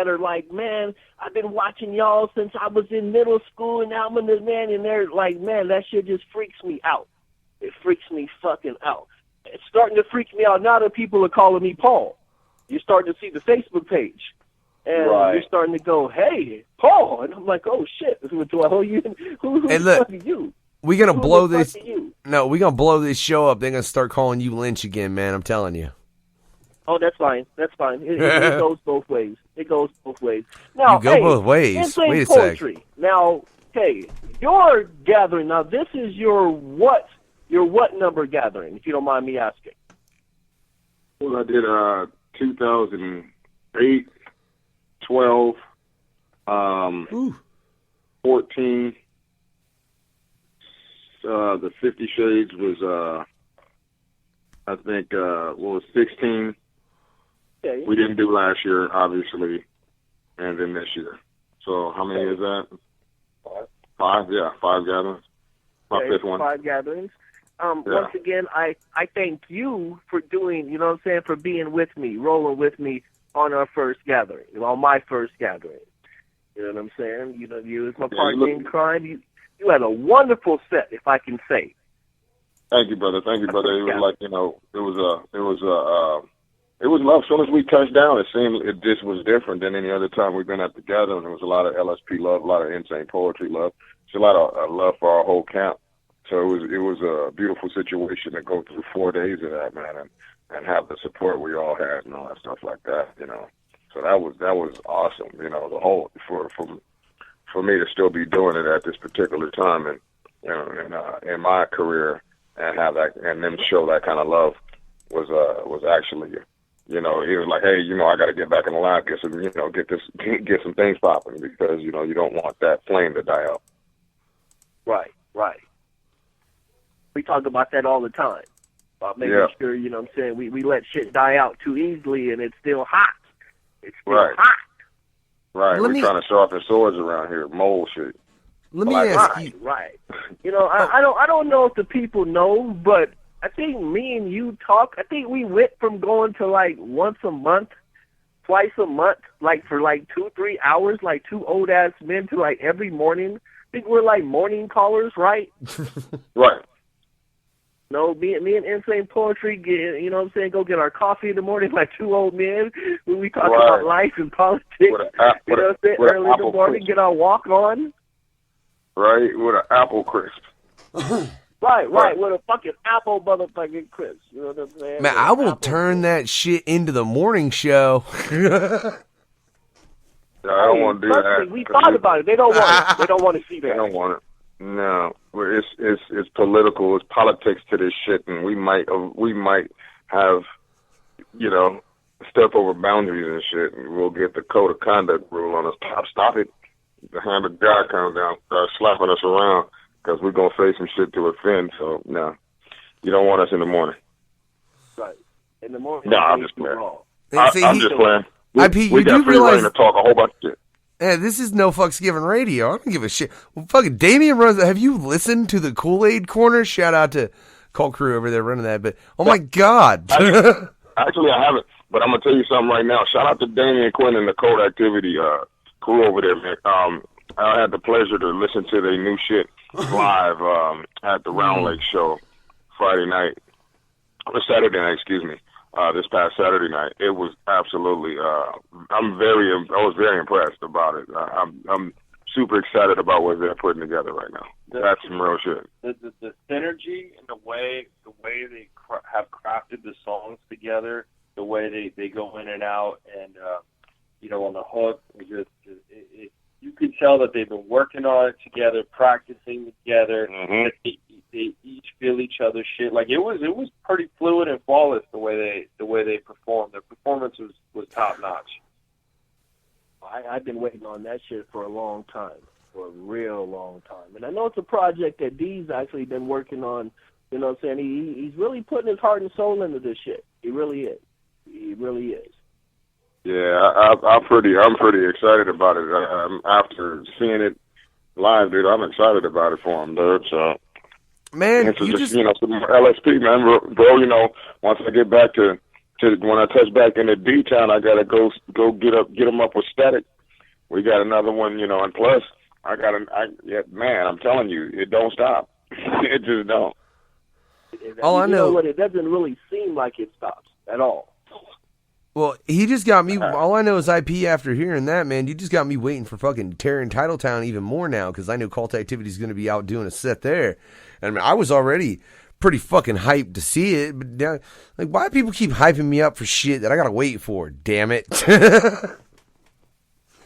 are like, man, I've been watching y'all since I was in middle school, and now I'm in the man, and they're like, man, that shit just freaks me out. It freaks me fucking out. It's starting to freak me out now that people are calling me Paul. You're starting to see the Facebook page, and you're starting to go, hey, Paul, and I'm like, oh shit, do I owe you? Who's fucking you? We're gonna blow this. No, we're gonna blow this show up. They're gonna start calling you Lynch again, man. I'm telling you. Oh, that's fine. That's fine. It goes both ways. It goes both ways. Now, you go both ways. Wait a poetry. sec. Now, hey, your gathering. Now, this is your what number gathering, if you don't mind me asking? Well, I did 2008, 12, 14. The 50 Shades was, I think, 16. Okay. We didn't do last year, obviously, and then this year. So how many is that? 5, yeah, 5 gatherings. My fifth one. 5 gatherings. Once again, I thank you for doing, for being with me, rolling with me on our first gathering, on my first gathering. You know what I'm saying? You as my partner in crime. You had a wonderful set, if I can say. Thank you, brother. It was like, it was love. As soon as we touched down, it seemed it just was different than any other time we've been at the gathering. There was a lot of LSP love, a lot of Insane Poetry love. It's a lot of love for our whole camp. So it was a beautiful situation to go through 4 days of that, man. and have the support we all had and all that stuff like that, you know. So that was awesome, you know, the whole for me to still be doing it at this particular time and you know in my career and have that and them show that kind of love was actually, you know, he was like, hey, you know, I got to get back in the line, get some things popping because you know you don't want that flame to die out. Right. We talk about that all the time. About making sure, you know what I'm saying, we let shit die out too easily and it's still hot. It's still hot. Right. We're trying to sharpen swords around here, mold shit. Let me ask you. Right. You know, I don't know if the people know, but I think me and you talk. I think we went from going to like once a month, twice a month, like for like 2-3 hours, like two old ass men to like every morning. I think we're like morning callers, right? Right. No, me and Insane Poetry, you know what I'm saying, go get our coffee in the morning like two old men when we talk about life and politics. You know what I'm saying, early in the morning, get our walk on. Right, with an apple crisp. Right, with a fucking apple motherfucking crisp. You know what I'm saying? Man, I will turn that shit into the morning show. I don't want to do that. We thought about it. They don't want it. They don't want to see that. They don't want it. No, it's political. It's politics to this shit, and we might have, you know, step over boundaries and shit, and we'll get the code of conduct rule on us. Stop it. The hand of God comes down, starts slapping us around because we're gonna say some shit to offend. So no, you don't want us in the morning. Right, in the morning. No, I'm just playing. I'm just playing. We got free reign to talk a whole bunch of shit. Yeah, this is no fucks given radio. I don't give a shit. Well, fucking Damian runs. Have you listened to the Kool-Aid Corner? Shout out to Cult Crew over there running that. But oh my God, actually I haven't. But I'm gonna tell you something right now. Shout out to Damian Quinn and the Code Activity crew over there, man. I had the pleasure to listen to their new shit live at the Round Lake show Saturday night, excuse me. This past Saturday night, it was absolutely. I was very impressed about it. I'm super excited about what they're putting together right now. That's some real shit. The synergy and the way they have crafted the songs together, the way they go in and out, and you know, on the hook, you could tell that they've been working on it together, practicing together. Mm-hmm. They each feel each other's shit. Like it was pretty fluid and flawless the way they performed. Their performance was top notch. I've been waiting on that shit for a long time, for a real long time. And I know it's a project that D's actually been working on. You know what I'm saying? He's really putting his heart and soul into this shit. He really is. He really is. Yeah, I'm pretty excited about it. After seeing it live, dude, I'm excited about it for him, dude. So. Man, you just you know, some LSP, man, bro. You know, once I get back to when I touch back into D-Town, I gotta go get them up with Statik. We got another one, you know, and plus man, I'm telling you, it don't stop. It just don't. All I know, it doesn't really seem like it stops at all. Well, he just got me. All I know is IP after hearing that, man. You just got me waiting for fucking tearing Titletown even more now because I know Cult Activity is going to be out doing a set there. And I mean, I was already pretty fucking hyped to see it. But now, like, why do people keep hyping me up for shit that I got to wait for? Damn it.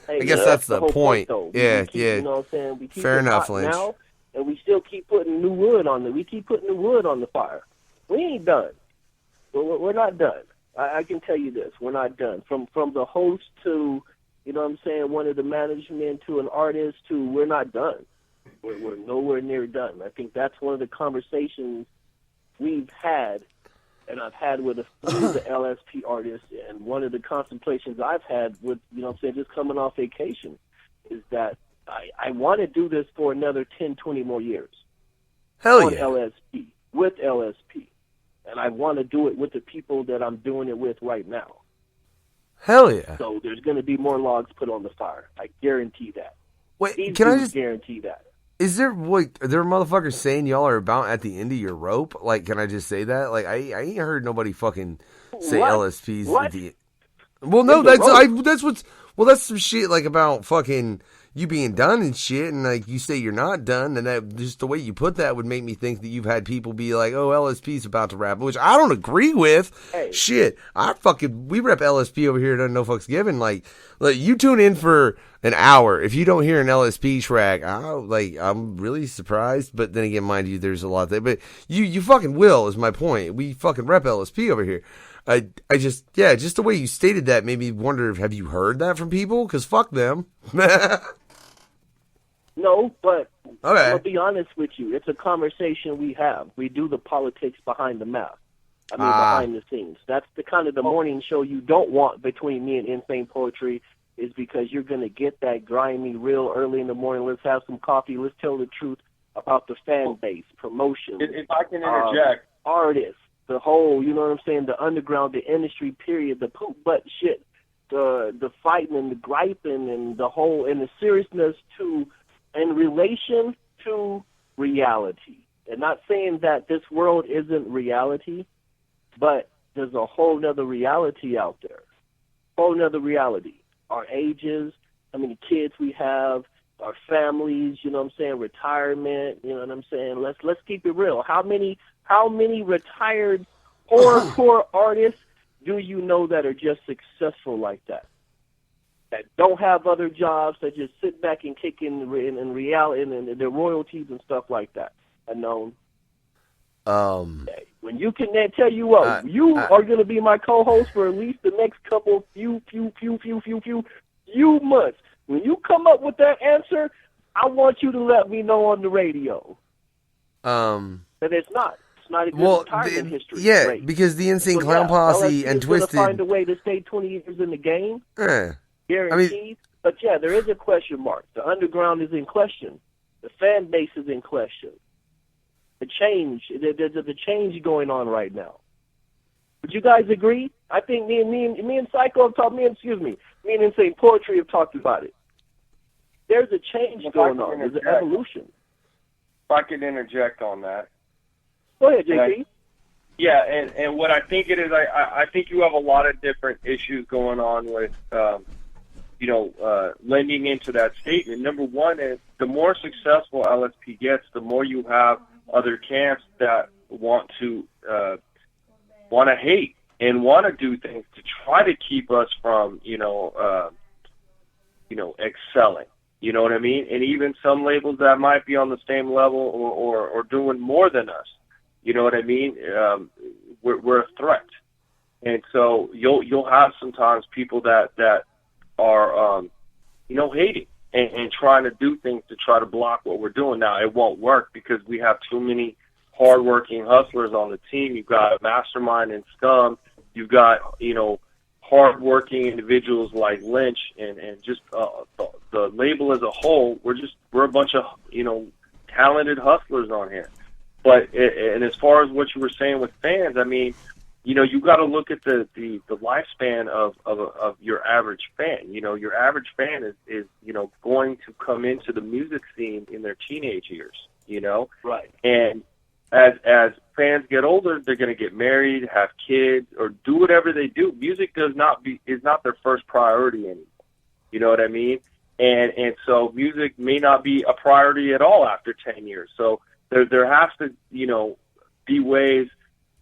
I guess that's the point. Yeah. You know what I'm saying? We keep Fair enough, hot Lynch. now, and we still keep putting new wood on it. We keep putting new wood on the fire. We ain't done. We're not done. I can tell you this, we're not done. From the host to, you know what I'm saying, one of the management to an artist to, we're not done. We're nowhere near done. I think that's one of the conversations we've had, and I've had with a few of the LSP artists, and one of the contemplations I've had with, you know what I'm saying, just coming off vacation, is that I want to do this for another 10, 20 more years. Hell on yeah. LSP, with LSP. And I want to do it with the people that I'm doing it with right now. Hell yeah. So there's going to be more logs put on the fire. I guarantee that. Wait, can I just guarantee that? Is there are there motherfuckers saying y'all are about at the end of your rope? Like, can I just say that? Like, I ain't heard nobody fucking say what? LSP's what? at the. Well, no, that's Well, that's some shit like about fucking you being done and shit, and like you say you're not done, and that just the way you put that would make me think that you've had people be like, "Oh, LSP's about to rap," which I don't agree with. Hey. Shit, we rep LSP over here at No Fucks Given. Like you tune in for an hour, if you don't hear an LSP track, I'm really surprised. But then again, mind you, there's a lot there. But you fucking will is my point. We fucking rep LSP over here. I just the way you stated that made me wonder, have you heard that from people? Because fuck them. No, but Okay. I'll be honest with you. It's a conversation we have. We do the politics behind the math. Behind the scenes. That's the kind of the morning show you don't want between me and Insane Poetry, is because you're going to get that grimy real early in the morning. Let's have some coffee. Let's tell the truth about the fan base, promotion. If I can interject. Artists, the whole, you know what I'm saying, the underground, the industry, period, the poop butt shit, the fighting and the griping and the whole, and the seriousness in relation to reality. And not saying that this world isn't reality, but there's a whole nother reality out there. Whole nother reality. Our ages, how many kids we have, our families, you know what I'm saying, retirement, you know what I'm saying. Let's keep it real. How many retired horrorcore artists do you know that are just successful like that? That don't have other jobs, that just sit back and kick in reality and their royalties and stuff like that. Unknown. When you can tell you what, you are going to be my co-host for at least the next few months. When you come up with that answer, I want you to let me know on the radio. That it's not a good retirement history. Yeah, rate. because the Insane Clown Posse LSP and is gonna Twisted find a way to stay 20 years in the game. Guaranteed. But yeah, there is a question mark. The underground is in question. The fan base is in question. The change, there's the change going on right now. Would you guys agree? I think me and Psycho have talked. Me and Insane Poetry have talked about it. There's a change going on. There's an evolution. If I could interject on that. Go ahead, JP. Yeah, and what I think it is, I think you have a lot of different issues going on with, lending into that statement. Number one is the more successful LSP gets, the more you have other camps that want to hate and want to do things to try to keep us from, excelling. You know what I mean? And even some labels that might be on the same level or doing more than us. You know what I mean? We're a threat, and so you'll have sometimes people that are hating and trying to do things to try to block what we're doing. Now it won't work because we have too many hardworking hustlers on the team. You've got Mastermind and Scum. You've got hardworking individuals like Lynch and just the label as a whole. We're a bunch of talented hustlers on here. But and as far as what you were saying with fans, I mean, you got to look at the lifespan of your average fan. Your average fan is going to come into the music scene in their teenage years. Right. And as fans get older, they're going to get married, have kids, or do whatever they do. Music is not their first priority anymore. You know what I mean? And so music may not be a priority at all after 10 years. So there has to, be ways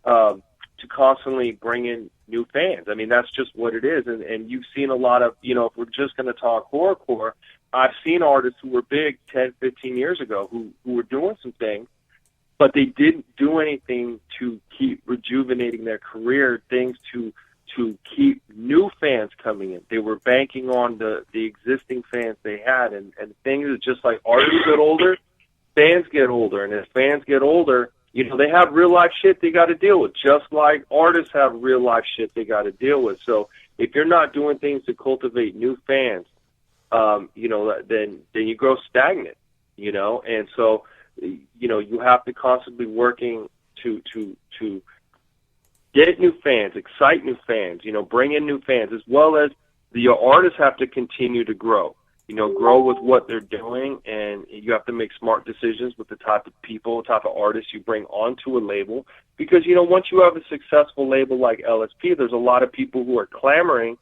to constantly bring in new fans. I mean, that's just what it is. And you've seen a lot of, if we're just going to talk horrorcore, I've seen artists who were big 10, 15 years ago who were doing some things, but they didn't do anything to keep rejuvenating their career, things to keep new fans coming in. They were banking on the existing fans they had. And the thing is, just like artists get older, fans get older, and as fans get older, they have real life shit they got to deal with, just like artists have real life shit they got to deal with. So if you're not doing things to cultivate new fans, then you grow stagnant, and so you have to constantly working to get new fans, excite new fans, bring in new fans, as well as your artists have to continue to grow. Grow with what they're doing, and you have to make smart decisions with the type of people, type of artists you bring onto a label. Because, once you have a successful label like LSP, there's a lot of people who are clamoring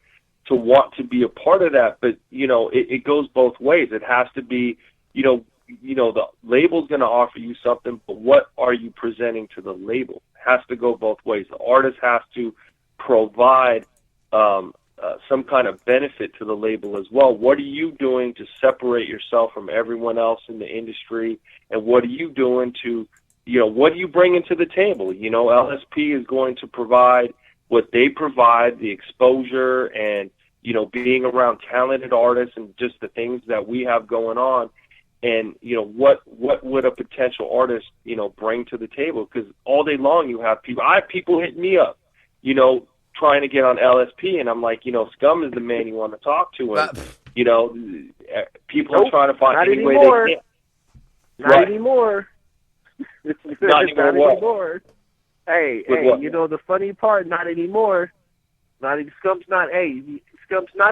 to want to be a part of that. But, you know, it goes both ways. It has to be, you know, the label's going to offer you something, but what are you presenting to the label? It has to go both ways. The artist has to provide some kind of benefit to the label as well. What are you doing to separate yourself from everyone else in the industry? And what are you doing to, you know, what are you bringing to the table? You know, LSP is going to provide what they provide, the exposure and, you know, being around talented artists and just the things that we have going on. And, you know, what would a potential artist, you know, bring to the table? Because all day long you have people, I have people hit me up, you know, trying to get on LSP, and I'm like, you know, Scum is the man you want to talk to. And, you know, people are trying to find any way they can. Not anymore. Not anymore. Hey, you know the funny part? Not anymore. Scum's not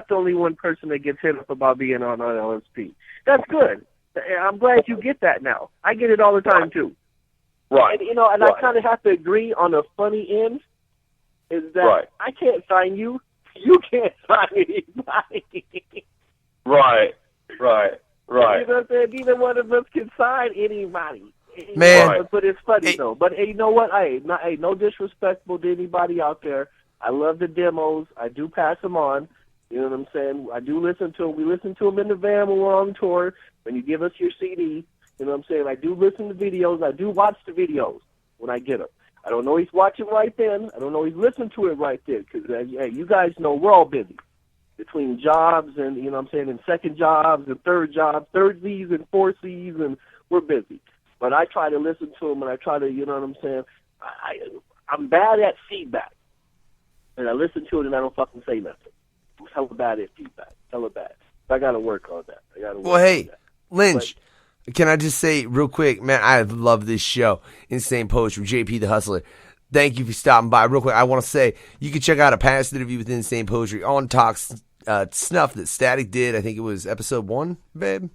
the only one person that gets hit up about being on LSP. That's good. I'm glad you get that now. I get it all the time too. Right. And, you know, and I kind of have to agree on the funny end. Is that I can't sign you. You can't sign anybody. Right. You know what I'm saying? Neither one of us can sign anybody. Man. But it's funny, though. But, hey, you know what? No disrespectful to anybody out there. I love the demos. I do pass them on. You know what I'm saying? I do listen to them. We listen to them in the van when we're on tour. When you give us your CD, you know what I'm saying? I do listen to videos. I do watch the videos when I get them. I don't always watch it right then. I don't always listen to it right then because, hey, you guys know we're all busy between jobs and, you know what I'm saying, and second jobs and third jobs, third Z's and fourth C's, and we're busy. But I try to listen to them, and I try to, you know what I'm saying, I'm bad at feedback. And I listen to it, and I don't fucking say nothing. I'm hella bad at feedback. Hella bad. I got to work on that. Well, hey, Lynch. Can I just say real quick, man, I love this show, Insane Poetry, JP the Hustler. Thank you for stopping by. Real quick, I want to say you can check out a past interview with Insane Poetry on Talk Snuff that Statik did. I think it was episode 1, babe.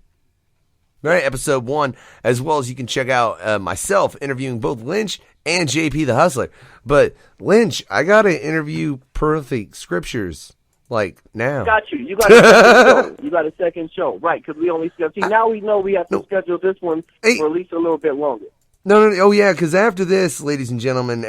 Right, episode 1, as well as you can check out myself interviewing both Lynch and JP the Hustler. But Lynch, I got to interview Perfect Scriptures. Like now. Got you. You got a second show. You got a second show. Right, because we only schedule. Now we know we have to schedule this one for at least a little bit longer. No. Oh, yeah, because after this, ladies and gentlemen,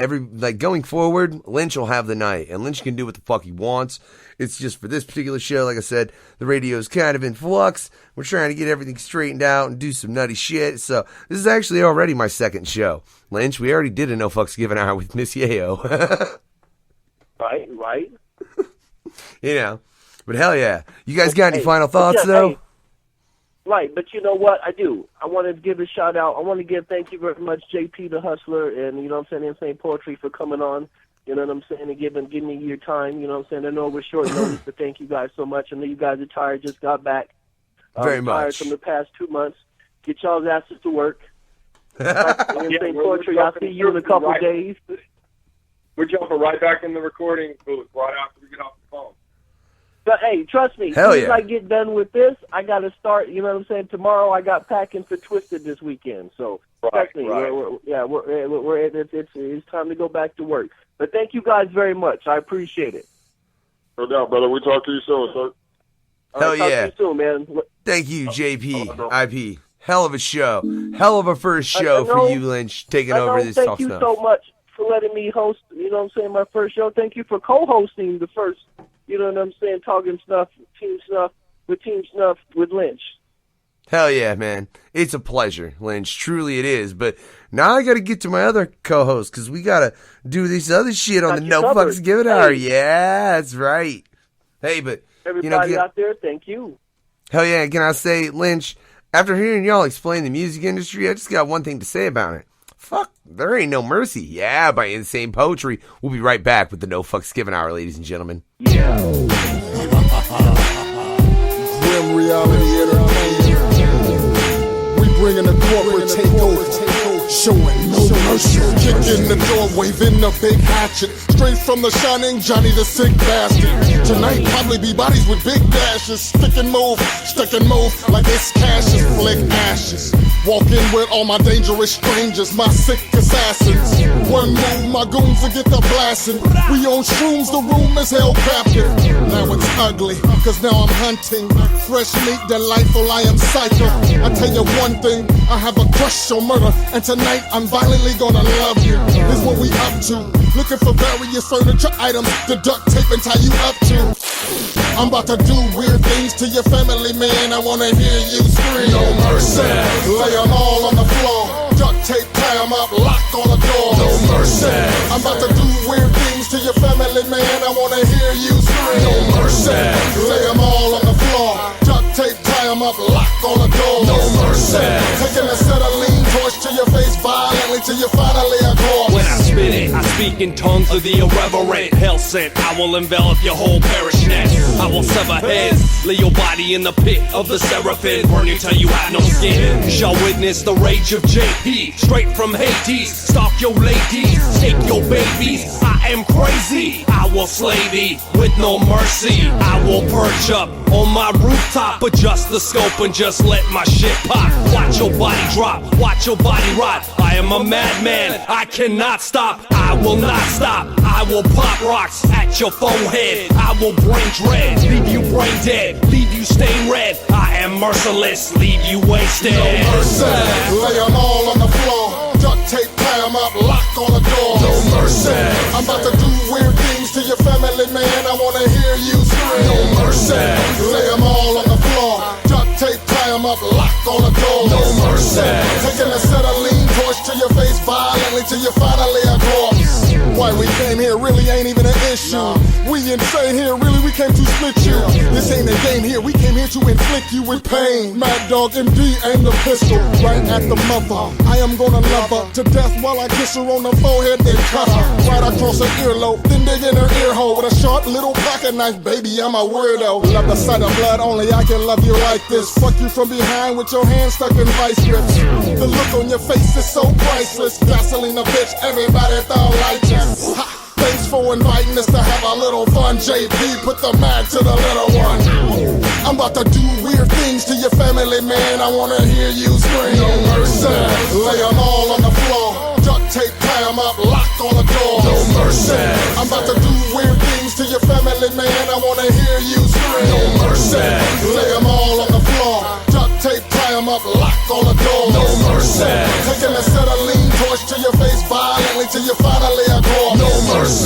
going forward, Lynch will have the night. And Lynch can do what the fuck he wants. It's just for this particular show, like I said, the radio's kind of in flux. We're trying to get everything straightened out and do some nutty shit. So this is actually already my second show. Lynch, we already did a No Fucks Given Hour with Miss Yayo. Right. You know, but hell yeah. You guys got any final thoughts, though? Hey, right, but you know what? I do. I want to give a shout out. I want to give thank you very much, JP the Hustler, and, you know what I'm saying, Insane Poetry for coming on. You know what I'm saying, and giving me your time. You know what I'm saying? I know we're short notice, but thank you guys so much. I know you guys are tired, just got back. Very much. Tired from the past 2 months. Get y'all's asses to work. Insane Poetry, I'll see you in a couple days. We're jumping right back in the recording booth right after we get off the phone. But, hey, trust me, as soon as I get done with this, I got to start, you know what I'm saying, tomorrow I got packing for Twisted this weekend. So, trust me, it's time to go back to work. But thank you guys very much. I appreciate it. No doubt, brother. We talk to you soon, sir. Hell yeah. Talk to you soon, man. Thank you, JP, IP. Hell of a show. Hell of a first show for you, Lynch, taking over this Talk Snuff. Thank you so much for letting me host, you know what I'm saying, my first show. Thank you for co-hosting the first, you know what I'm saying, Talking Snuff, Team Snuff with Lynch. Hell yeah, man. It's a pleasure, Lynch. Truly it is. But now I got to get to my other co-host because we got to do this other shit on the No Fucks Given Hour. Yeah, that's right. Hey, but everybody out there, thank you. Hell yeah. Can I say, Lynch, after hearing y'all explain the music industry, I just got one thing to say about it. Fuck, there ain't no mercy. Yeah, by Insane Poetry. We'll be right back with the No Fucks Given Hour, ladies and gentlemen. Yeah. Grim Reality Entertainment. We bringing a corporate takeover. Showing no mercy. Kick in the door, waving a big hatchet. Straight from the shining Johnny the sick bastard. Tonight probably be bodies with big dashes. Stick and move like it's Cassius. Flick ashes. Walk in with all my dangerous strangers. My sickest assassins. One move, my goons will get the blasting. We on shrooms, the room is held captive. Now it's ugly, cause now I'm hunting. Fresh meat, delightful, I am psycho. I tell you one thing, I have a crush on murder, and tonight I'm violently gonna love you. This what we up to. Looking for various furniture items to duct tape and tie you up to. I'm about to do weird things to your family, man. I wanna hear you scream. No mercy. Lay them all on the floor. Duct tape, tie them up, lock on the door. No mercy. I'm about to do weird things to your family, man. I wanna hear you scream. No mercy. Lay them all on the floor. Duct tape, tie them up, lock on the door. No mercy. Taking a set of lean torch to your face violently till you finally are gone. When I spit it, I speak in tongues of the irreverent. Hell sent, I will envelop your whole parish net. I will sever heads, lay your body in the pit of the seraphim. Burn you till you have no skin. You shall witness the rage of JP, straight from Hades. Stalk your ladies, take your babies. I am crazy, I will slay thee with no mercy. I will perch up on my rooftop, adjust the scope and just let my shit pop. Watch your body drop, watch your body rot. I am a madman, I cannot stop. I will not stop, I will pop rocks at your forehead. I will brain dread, leave you brain dead, leave you stained red. I am merciless, leave you wasted. No mercy, lay them all on the floor. Duct tape, tie them up, lock on the door. No mercy, I'm about to do weird things to your family, man. I wanna hear you scream. No mercy, lay them all on the floor. Duct tape, tie them up, lock on the door. No mercy, taking a set of lean torch to your face violently till you finally are gone. Why we came here really ain't even an issue. We insane here, really we came to split you. This ain't a game here, we came here to inflict you with pain. Mad Dog MD aim the pistol right at the mother. I am gonna love her to death while I kiss her on the forehead, then cut her right across her earlobe, then dig in her ear hole with a sharp little pocket knife. Baby, I'm a weirdo. Love the sight of blood, only I can love you like this. Fuck you from behind with your hands stuck in vice grips. The look on your face is so priceless. Gasoline a bitch, everybody thought like this. Ha. Thanks for inviting us to have a little fun. JP, put the mag to the little one. I'm about to do weird things to your family, man. I wanna hear you scream. No mercy, lay them all on the floor. Duct tape, tie them up, lock on the door. No mercy, I'm about to do weird things to your family, man. I wanna hear you scream. No mercy, lay them all on the floor. Duct tape, tie them up, lock on the door. No mercy, taking a set of lean torch to your face violently till you finally are gone. No mercy.